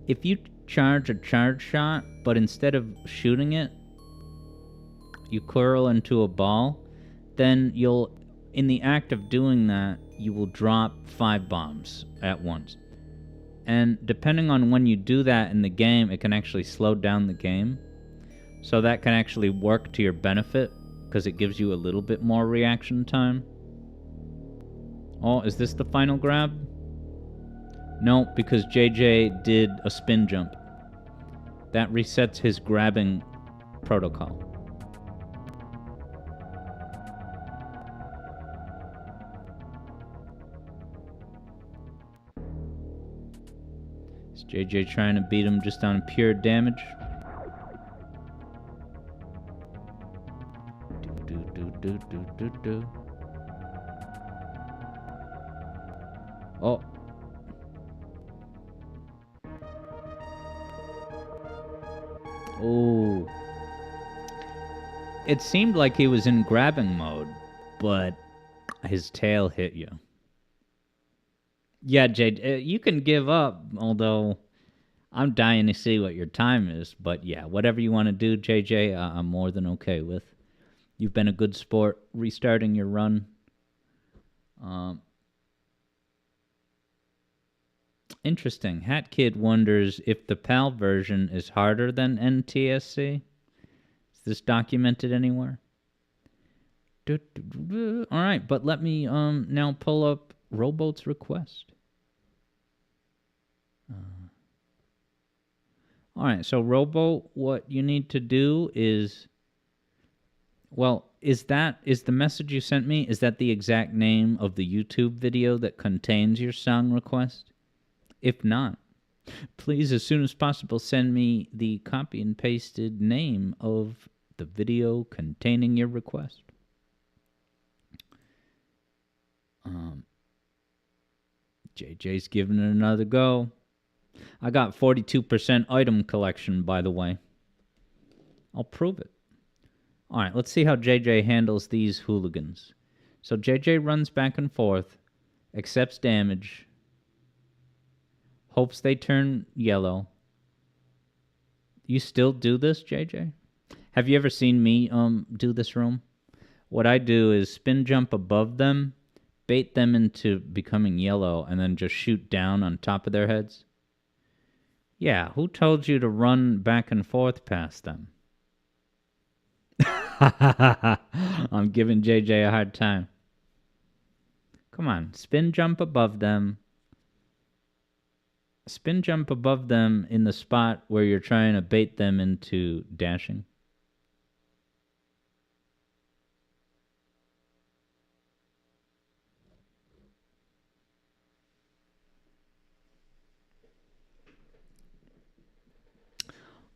if you charge a charge shot, but instead of shooting it, you curl into a ball, then in the act of doing that, you will drop 5 bombs at once. And depending on when you do that in the game, it can actually slow down the game. So that can actually work to your benefit, because it gives you a little bit more reaction time. Oh, is this the final grab? No, because JJ did a spin jump. That resets his grabbing protocol. Is JJ trying to beat him just on pure damage? Do. Oh. Oh. It seemed like he was in grabbing mode, but his tail hit you. Yeah, Jade, you can give up, although I'm dying to see what your time is. But yeah, whatever you want to do, JJ, I'm more than okay with. You've been a good sport restarting your run. Interesting. Hat Kid wonders if the PAL version is harder than NTSC. Is this documented anywhere? All right, but let me now pull up Rowboat's request. All right, so Rowboat, what you need to do is, well, is the message you sent me, is that the exact name of the YouTube video that contains your song request? If not, please, as soon as possible, send me the copy and pasted name of the video containing your request. JJ's giving it another go. I got 42% item collection, by the way. I'll prove it. All right, let's see how JJ handles these hooligans. So JJ runs back and forth, accepts damage, hopes they turn yellow. You still do this, JJ? Have you ever seen me do this room? What I do is spin jump above them, bait them into becoming yellow, and then just shoot down on top of their heads. Yeah, who told you to run back and forth past them? I'm giving JJ a hard time. Come on, spin jump above them. Spin jump above them in the spot where you're trying to bait them into dashing.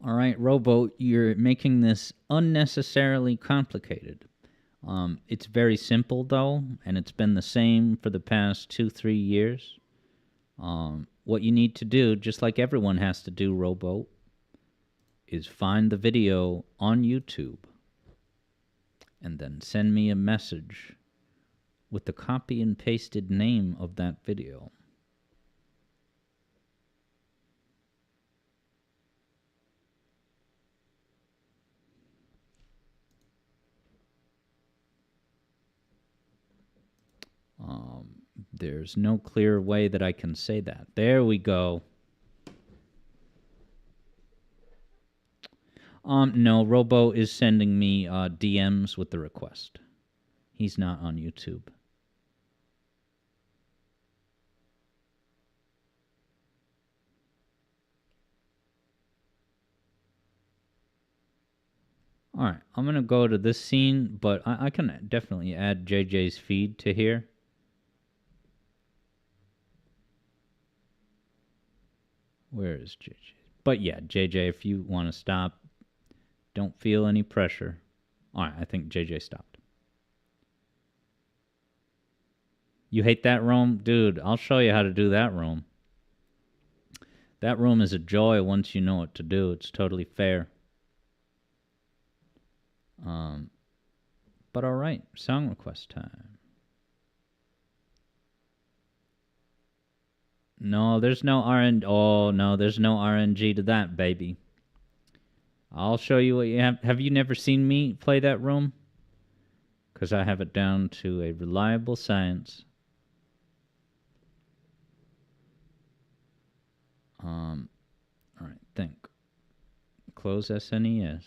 All right, Robo, you're making this unnecessarily complicated. It's very simple, though, and it's been the same for the past 2-3 years. What you need to do, just like everyone has to do, Robo, is find the video on YouTube and then send me a message with the copy and pasted name of that video. There's no clear way that I can say that. There we go. No, Robo is sending me DMs with the request. He's not on YouTube. All right, I'm going to go to this scene, but I can definitely add JJ's feed to here. Where is JJ? But yeah, JJ, if you want to stop, don't feel any pressure. All right, I think JJ stopped. You hate that room? Dude, I'll show you how to do that room. That room is a joy once you know what to do. It's totally fair. But all right, song request time. No, there's no RNG. Oh, no, there's no RNG to that, baby. I'll show you what you have. Have you never seen me play that room? Because I have it down to a reliable science. All right, think. Close SNES.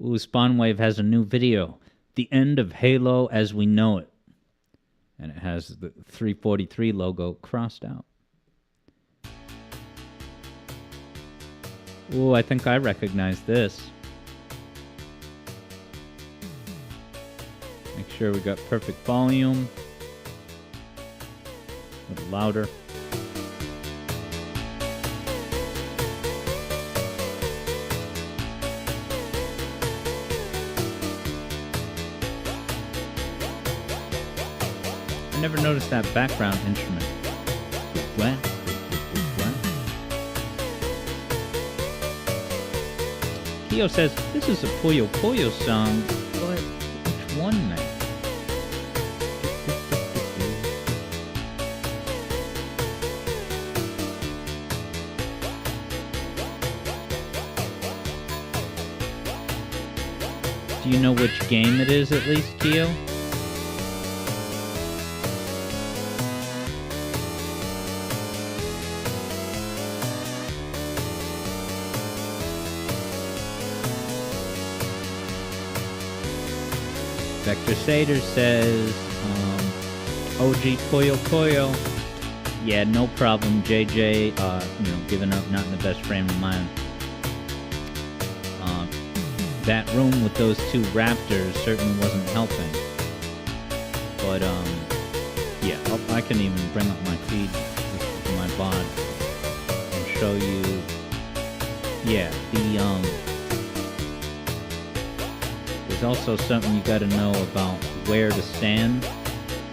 Ooh, Spawnwave has a new video. The end of Halo as we know it. And it has the 343 logo crossed out. Ooh, I think I recognize this. Make sure we got perfect volume. A little louder. I never noticed that background instrument. Kyo says, this is a Puyo Puyo song, but which one, man? Do you know which game it is, at least, Kyo? Vector Sater says, OG Puyo Puyo. Yeah, no problem, JJ. Giving up, not in the best frame of mind. That room with those two raptors certainly wasn't helping. But yeah, I can even bring up my feed with my VOD and show you. Yeah, there's also something you got to know about where to stand,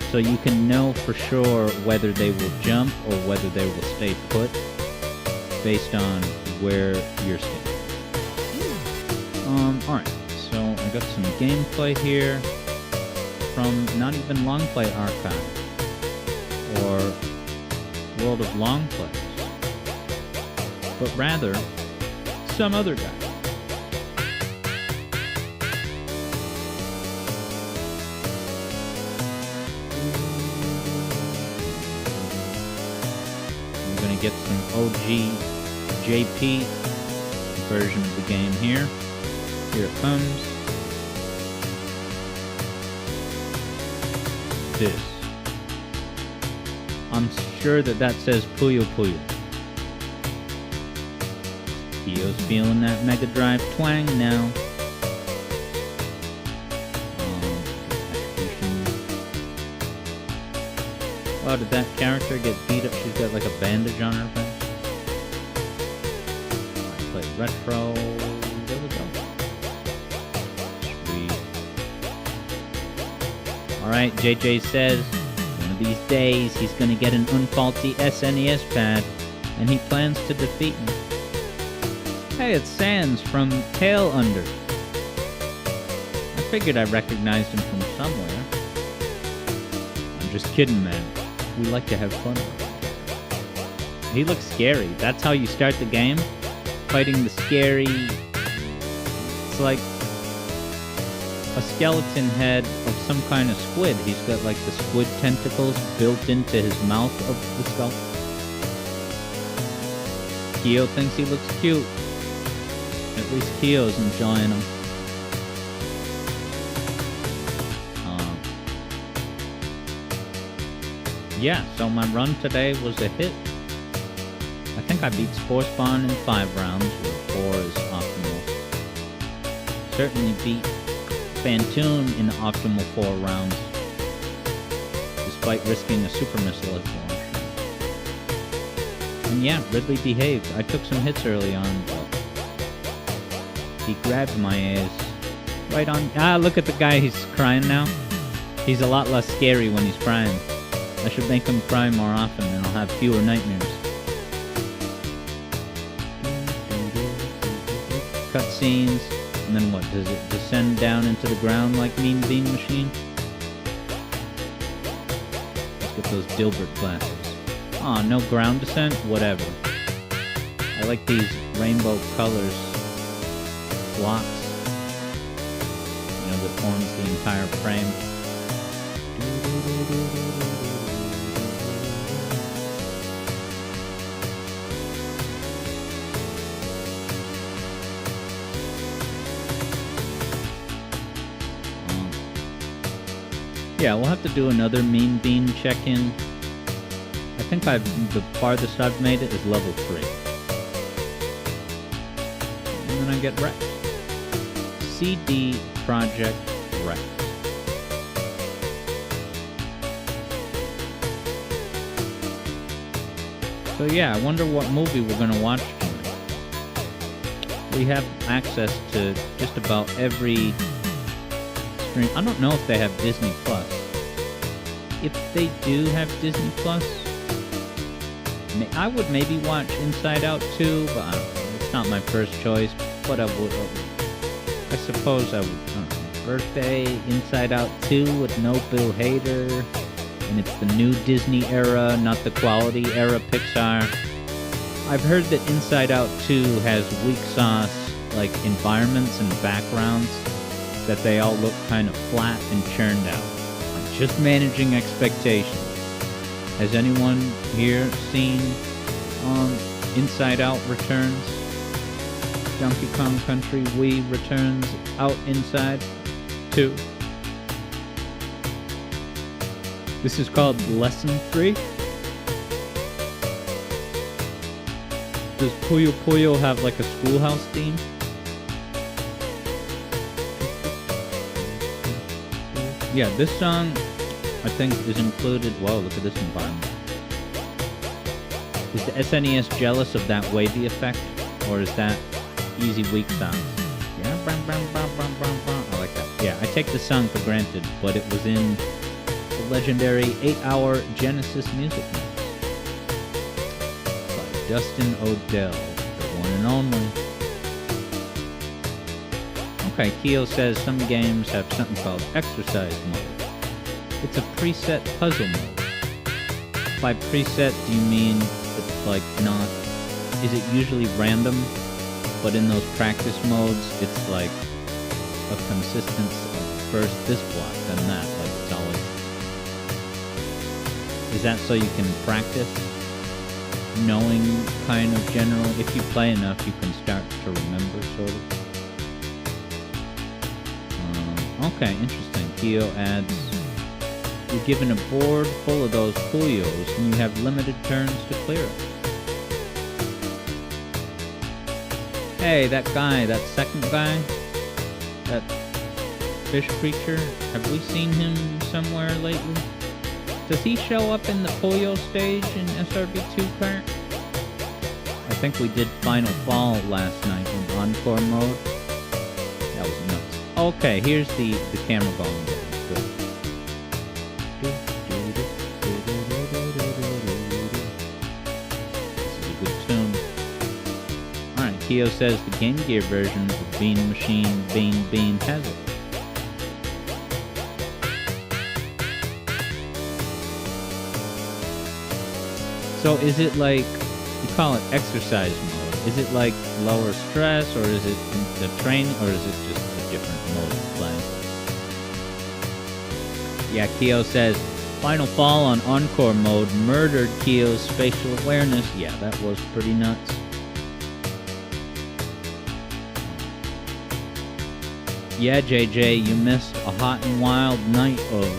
so you can know for sure whether they will jump or whether they will stay put based on where you're standing. Alright, so I got some gameplay here from not even Long Play Archive or World of Long Plays, but rather some other guy. I'm gonna get some OG JP version of the game here. Here it comes. This. I'm sure that says Puyo Puyo. Kyo's feeling that Mega Drive twang now. Oh, did that character get beat up? She's got like a bandage on her face. Play retro. There we go. Sweet. Alright, JJ says, one of these days he's gonna get an unfaulty SNES pad, and he plans to defeat me. Hey, it's Sans from Tail Under. I figured I recognized him from somewhere. I'm just kidding, man. We like to have fun. He looks scary. That's how you start the game? Fighting the scary... It's like a skeleton head of some kind of squid. He's got like the squid tentacles built into his mouth of the skull. Kyo thinks he looks cute. At least Kyo's enjoying him. Yeah, so my run today was a hit. I think I beat Spore Spawn in 5 rounds, where 4 is optimal. Certainly beat Phantoon in the optimal 4 rounds, despite risking a super missile at launch. And yeah, Ridley behaved. I took some hits early on, but he grabbed my ass right on. Ah, look at the guy, he's crying now. He's a lot less scary when he's crying. I should make him cry more often, and I'll have fewer nightmares. Cutscenes, and then what? Does it descend down into the ground like Mean Bean Machine? Let's get those Dilbert glasses. Aw, no ground descent? Whatever. I like these rainbow colors. Blocks. You know, that forms the entire frame. Yeah, we'll have to do another Mean Bean check-in. I think the farthest I've made it is level 3. And then I get wrecked. CD Project Rex. So yeah, I wonder what movie we're gonna watch tonight. We have access to just about every stream. I don't know if they have Disney Plus. If they do have Disney Plus, I would maybe watch Inside Out 2, but I don't know. It's not my first choice. But I suppose I would. I don't know. Birthday, Inside Out 2 with no Bill Hader. And it's the new Disney era, not the quality era Pixar. I've heard that Inside Out 2 has weak sauce, like environments and backgrounds, that they all look kind of flat and churned out. Like just managing expectations. Has anyone here seen Inside Out Returns? Donkey Kong Country Wii Returns Out Inside 2? This is called Lesson 3. Does Puyo Puyo have like a schoolhouse theme? Yeah, this song, I I think is included. Whoa, look at this environment. Is the SNES jealous of that wavy effect? Or is that easy weak sounds? Yeah, I like that. Yeah, I take the song for granted, but it was in the legendary 8-hour Genesis music mix by Dustin Odell, the one and only. Okay, Keo says some games have something called exercise mode. It's a preset puzzle mode. By preset, do you mean it's like not... Is it usually random? But in those practice modes, it's like a consistence of first this block, then that. Like it's always... Is that so you can practice? Knowing kind of generally? If you play enough, you can start to remember, sort of. Okay, interesting. Keo adds, you're given a board full of those Puyos, and you have limited turns to clear it. Hey, that guy, that second guy, that fish creature, have we seen him somewhere lately? Does he show up in the Puyo stage in SRB2 Kart? I think we did Final Fall last night in Encore mode. That was nuts. Okay, here's the camera going down. Good. This is a good tune. Alright, Keo says the Game Gear version of Bean Machine Bean has it. So is it like, you call it exercise mode, is it like lower stress, or is it the training, or is it just a different mode of play? Yeah, Keo says, Final Fall on Encore mode murdered Keo's spatial awareness. Yeah, that was pretty nuts. Yeah, JJ, you missed a hot and wild night of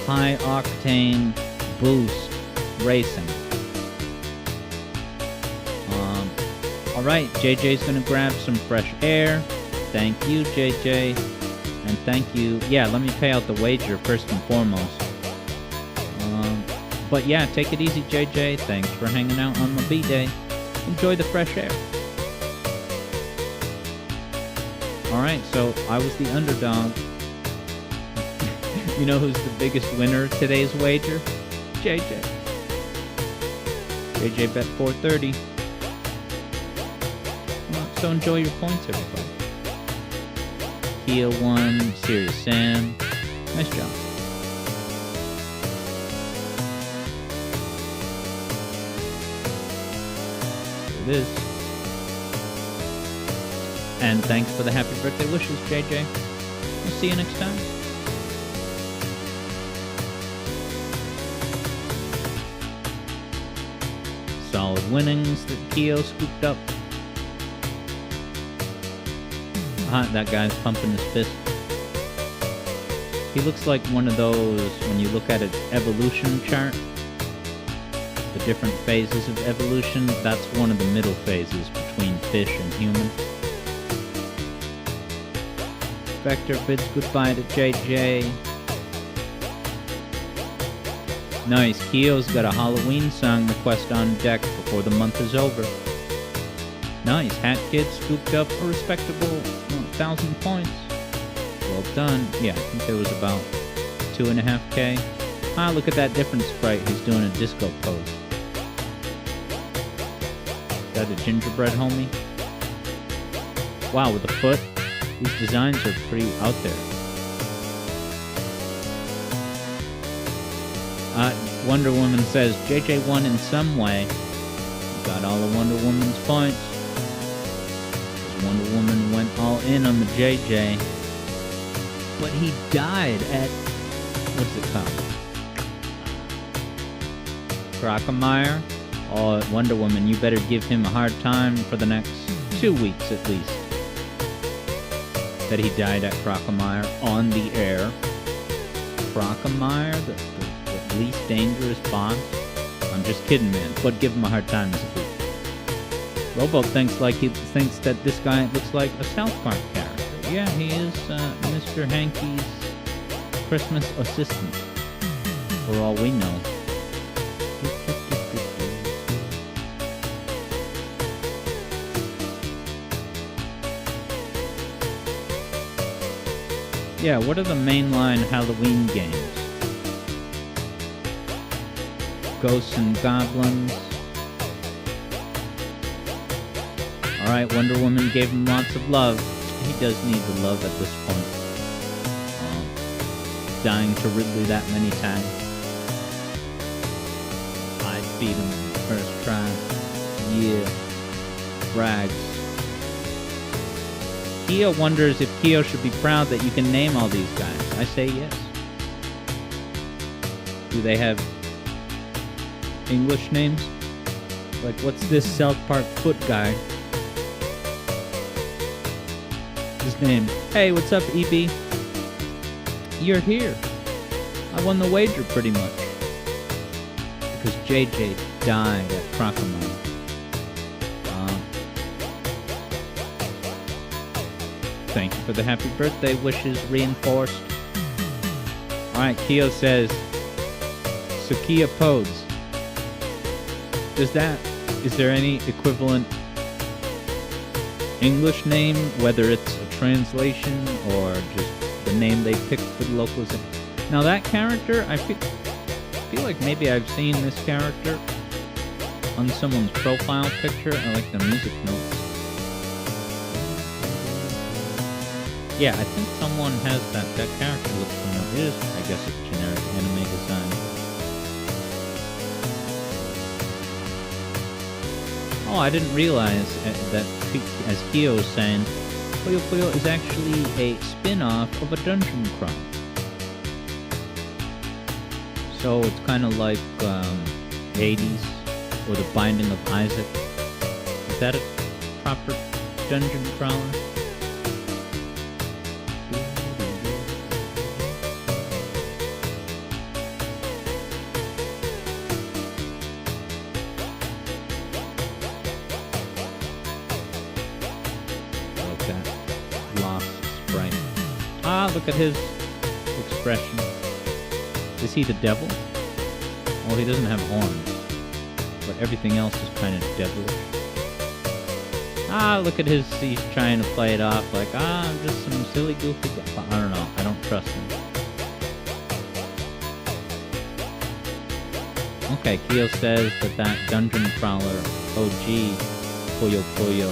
high-octane boost racing. Alright, JJ's gonna grab some fresh air. Thank you, JJ. And thank you. Yeah, let me pay out the wager first and foremost. But yeah, take it easy, JJ. Thanks for hanging out on my B-Day. Enjoy the fresh air. Alright, so I was the underdog. You know who's the biggest winner of today's wager? JJ. JJ bet 430. So enjoy your points, everybody. Keo won, Serious Sam. Nice job. There it is. And thanks for the happy birthday wishes, JJ. We'll see you next time. Solid winnings that Keo scooped up. That guy's pumping his fist. He looks like one of those, when you look at an evolution chart, the different phases of evolution, that's one of the middle phases between fish and human. Vector bids goodbye to JJ. Nice, Keo's got a Halloween song request on deck before the month is over. Nice, Hat Kid scooped up a respectable 1,000 points. Well done. Yeah, I think there was about 2.5K. Ah, look at that different sprite who's doing a disco pose. Is that a gingerbread homie? Wow, with a foot? These designs are pretty out there. Wonder Woman says, JJ won in some way. Got all of Wonder Woman's points. Wonder Woman went all in on the JJ, but he died at, what's it called? Crocomire? Oh, Wonder Woman, you better give him a hard time for the next 2 weeks at least. That he died at Crocomire on the air. Crocomire, the least dangerous boss? I'm just kidding, man, but give him a hard time as a goof. Robo thinks that this guy looks like a South Park character. Yeah, he is Mr. Hankey's Christmas assistant. for all we know. Yeah, what are the mainline Halloween games? Ghosts and Goblins. Alright, Wonder Woman gave him lots of love. He does need the love at this point. Dying to Ridley that many times. I beat him first try. Yeah. Brags. Keo wonders if Keo should be proud that you can name all these guys. I say yes. Do they have English names? Like, what's this South Park foot guy? His name. Hey, what's up, EB? You're here. I won the wager pretty much. Because JJ died at Crocomile. Thank you for the happy birthday wishes reinforced. Alright, Keo says, Sukiya Podes. Is there any equivalent English name, whether it's a translation or just the name they picked for the locals? Now that character, I feel like maybe I've seen this character on someone's profile picture. I like the music notes. Yeah, I think someone has that. That character looks familiar. It is, I guess, a generic anime design. Oh, I didn't realize that, as Keo was saying, Puyo Puyo is actually a spin-off of a dungeon crawl. So it's kind of like Hades or The Binding of Isaac. Is that a proper dungeon crawler? Look at his expression. Is he the devil? Well, he doesn't have horns, but everything else is kind of devilish. Look at his, he's trying to play it off like, I'm just some silly goofy guy. I don't know, I don't trust him. Okay, Keo says that dungeon crawler, OG, Puyo Puyo,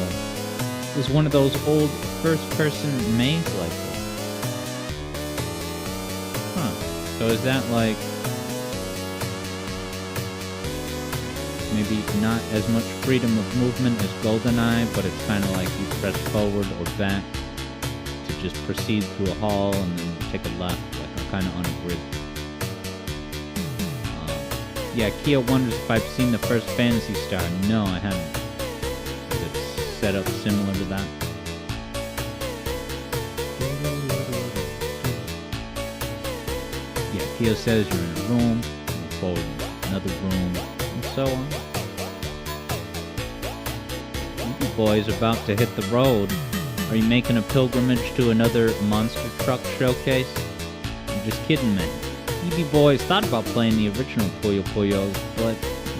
is one of those old first-person maze-like ones. So is that like maybe not as much freedom of movement as GoldenEye, but it's kind of like you press forward or back to just proceed through a hall and then take a left, like kind of on a grid. Yeah, Keo wonders if I've seen the first Phantasy Star. No, I haven't. It's set up similar to that. Keo says you're in a room, move forward in another room, and so on. You boys about to hit the road. Are you making a pilgrimage to another monster truck showcase? I'm just kidding, man. EB Boys thought about playing the original Puyo Puyos, but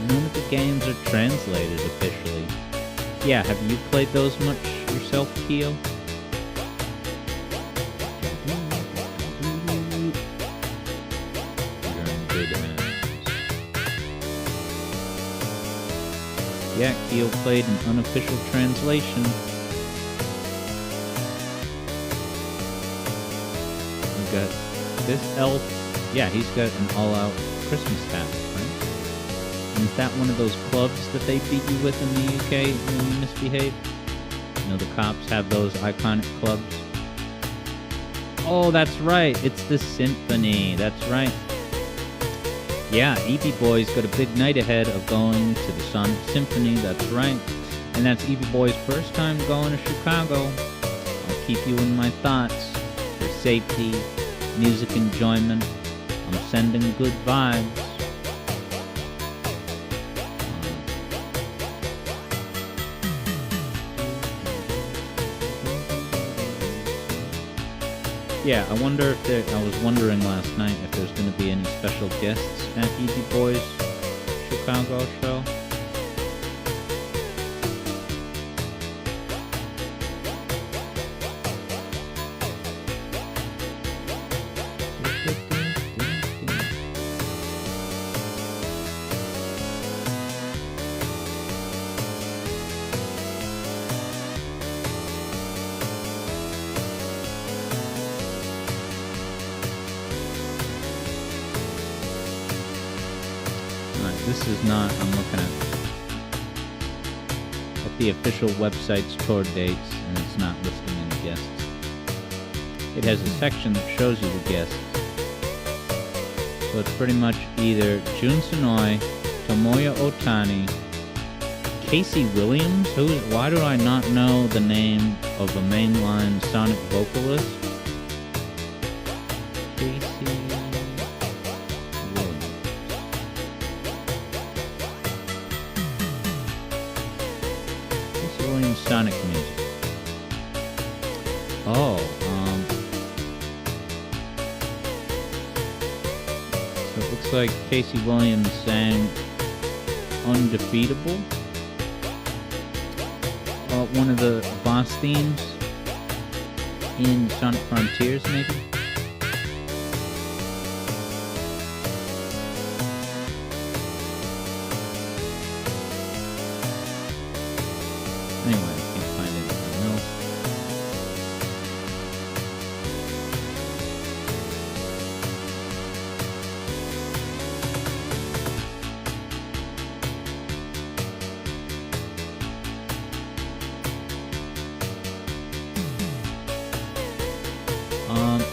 none of the games are translated officially. Yeah, have you played those much yourself, Keo? Yeah, Keo played an unofficial translation. We got this elf. Yeah, he's got an all-out Christmas hat, right? And is that one of those clubs that they beat you with in the UK when you misbehave? You know, the cops have those iconic clubs. Oh, that's right. It's the symphony. That's right. Yeah, EB Boy's got a big night ahead of going to the Sonic Symphony, that's right. And that's EB Boy's first time going to Chicago. I'll keep you in my thoughts. For safety, music enjoyment, I'm sending good vibes. Yeah, I wonder if I was wondering last night if there's going to be any special guests at Easy Boy's Chicago show. This is not, I'm looking at the official website's tour dates, and it's not listing any guests. It has a section that shows you the guests. So it's pretty much either Jun Sonoy, Tomoya Otani, Casey Williams. Why do I not know the name of a mainline Sonic vocalist? Casey Williams Sonic music. Oh, so it looks like Casey Williams sang Undefeatable. One of the boss themes in Sonic Frontiers, maybe? Anyway, I can't find anything else.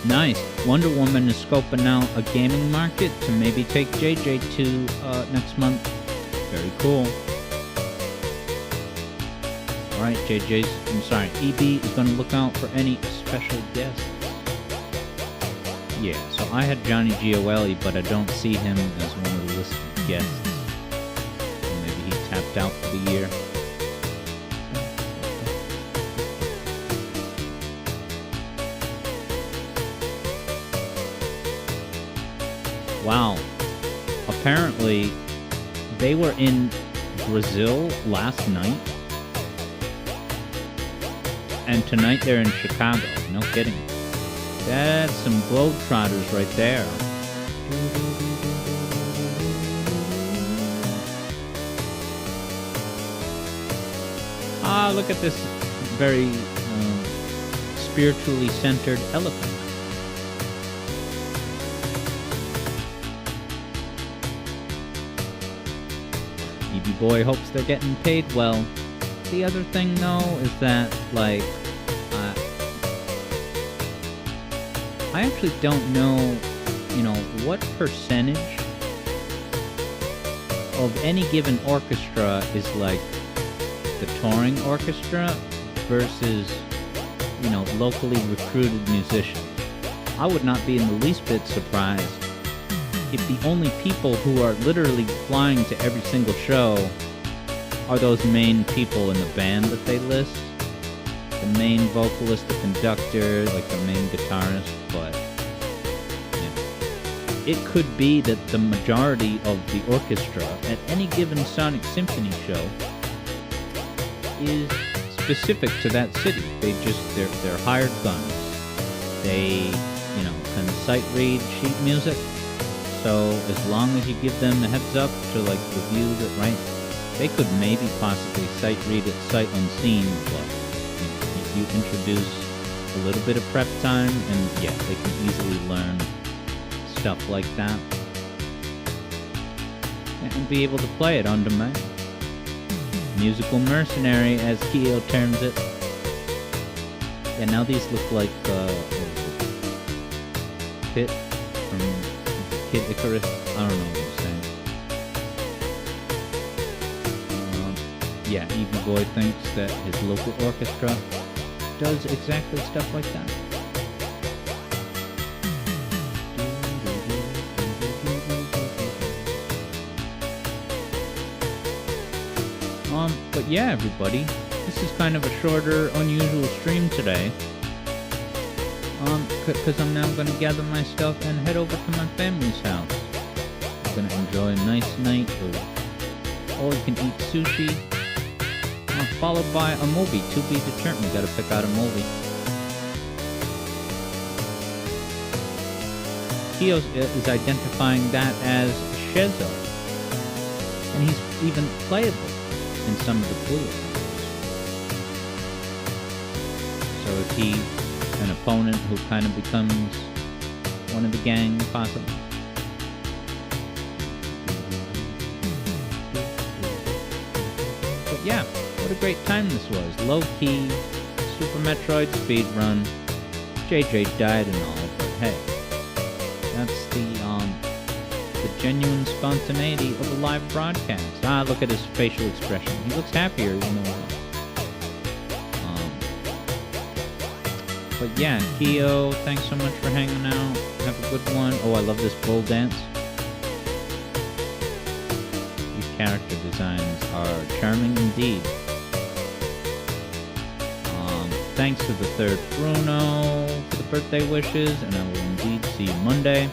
Nice. Wonder Woman is scoping out a gaming market to maybe take JJ to next month. Very cool. Alright, EB is going to look out for any special guests. Yeah, so I had Johnny Gioeli, but I don't see him as one of the listed guests. So maybe he tapped out for the year. Wow. Apparently, they were in Brazil last night. And tonight they're in Chicago. No kidding. That's some globetrotters right there. Ah, look at this very spiritually centered elephant. EB Boy hopes they're getting paid well. The other thing, though, is that, like, I actually don't know, what percentage of any given orchestra is, like, the touring orchestra versus, locally recruited musicians. I would not be in the least bit surprised if the only people who are literally flying to every single show are those main people in the band that they list. The main vocalist, the conductor, like the main guitarist, but it could be that the majority of the orchestra at any given Sonic Symphony show is specific to that city. They're hired guns. They, can sight read sheet music. So as long as you give them a heads up to like review it, right? They could maybe possibly sight read it sight unseen, but you introduce a little bit of prep time, and yeah, they can easily learn stuff like that and be able to play it on demand. Musical mercenary, as Keo terms it. Yeah, now these look like Pit from Kid Icarus. I don't know what I'm saying. Yeah, EB Boy thinks that his local orchestra does exactly stuff like that. But yeah, everybody, this is kind of a shorter, unusual stream today. because I'm now gonna gather my stuff and head over to my family's house. I'm gonna enjoy a nice night of all-you-can-eat sushi, followed by a movie to be determined. Gotta pick out a movie. Kyo is identifying that as Shezo, and he's even playable in some of the Puyo. So is he an opponent who kind of becomes one of the gang, possibly? But yeah, what a great time this was. Low-key, Super Metroid Speedrun. JJ died and all, but hey, that's the genuine spontaneity of a live broadcast. Look at his facial expression. He looks happier, But yeah, Kyo, thanks so much for hanging out. Have a good one. Oh, I love this bull dance. These character designs are charming indeed. Thanks to the third Bruno for the birthday wishes, and I will indeed see you Monday.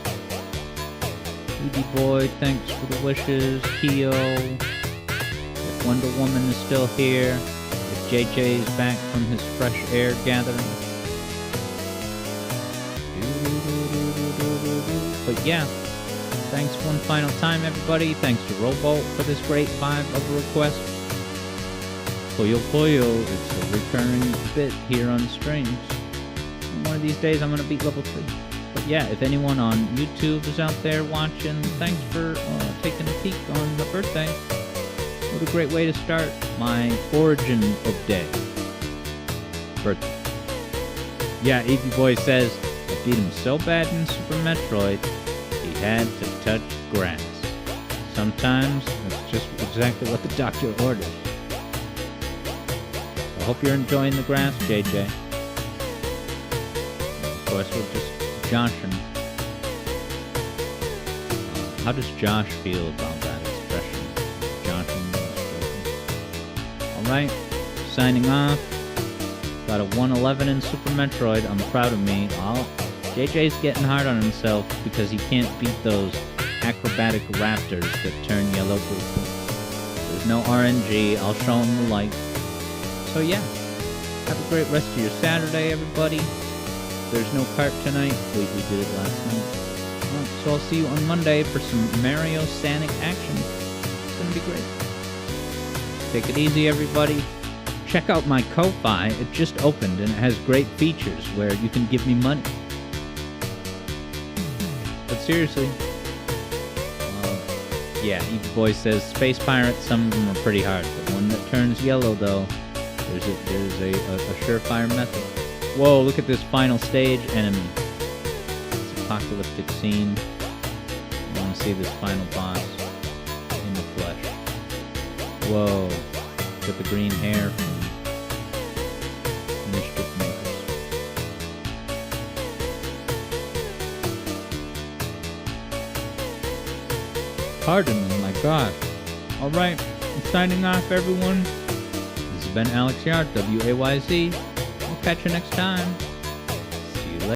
Edie Boy, thanks for the wishes. Kyo, if Wonder Woman is still here, if JJ is back from his fresh air gathering. But yeah, thanks one final time, everybody. Thanks to Robo for this great vibe of a request. Puyo Puyo, it's a recurring bit here on streams. One of these days I'm going to beat level 3. But yeah, if anyone on YouTube is out there watching, thanks for taking a peek on the birthday. What a great way to start my origin of day. Birthday. Yeah, Evie Boy says, I beat him so bad in Super Metroid, he had to touch grass. Sometimes that's just exactly what the doctor ordered. I hope you're enjoying the grass, JJ. Of course, we're just joshing. How does Josh feel about that expression? Joshing. Alright, signing off. Got a 111 in Super Metroid. I'm proud of me. JJ's getting hard on himself because he can't beat those acrobatic raptors that turn yellow blue. There's no RNG. I'll show him the light. So yeah, have a great rest of your Saturday, everybody. There's no cart tonight. We did it last night. Right, so I'll see you on Monday for some Mario Sonic action. It's gonna be great. Take it easy, everybody. Check out my Ko-Fi. It just opened and it has great features where you can give me money. But seriously, yeah, Evil Boy says Space Pirates. Some of them are pretty hard. The one that turns yellow, though, there's a surefire method. Whoa, look at this final stage enemy. This apocalyptic scene. I want to see this final boss in the flesh. Whoa, look at the green hair from Mischief Makers. Pardon me, my God. Alright, I'm signing off, everyone. This has been Alex Yard, WAYZ. We'll catch you next time.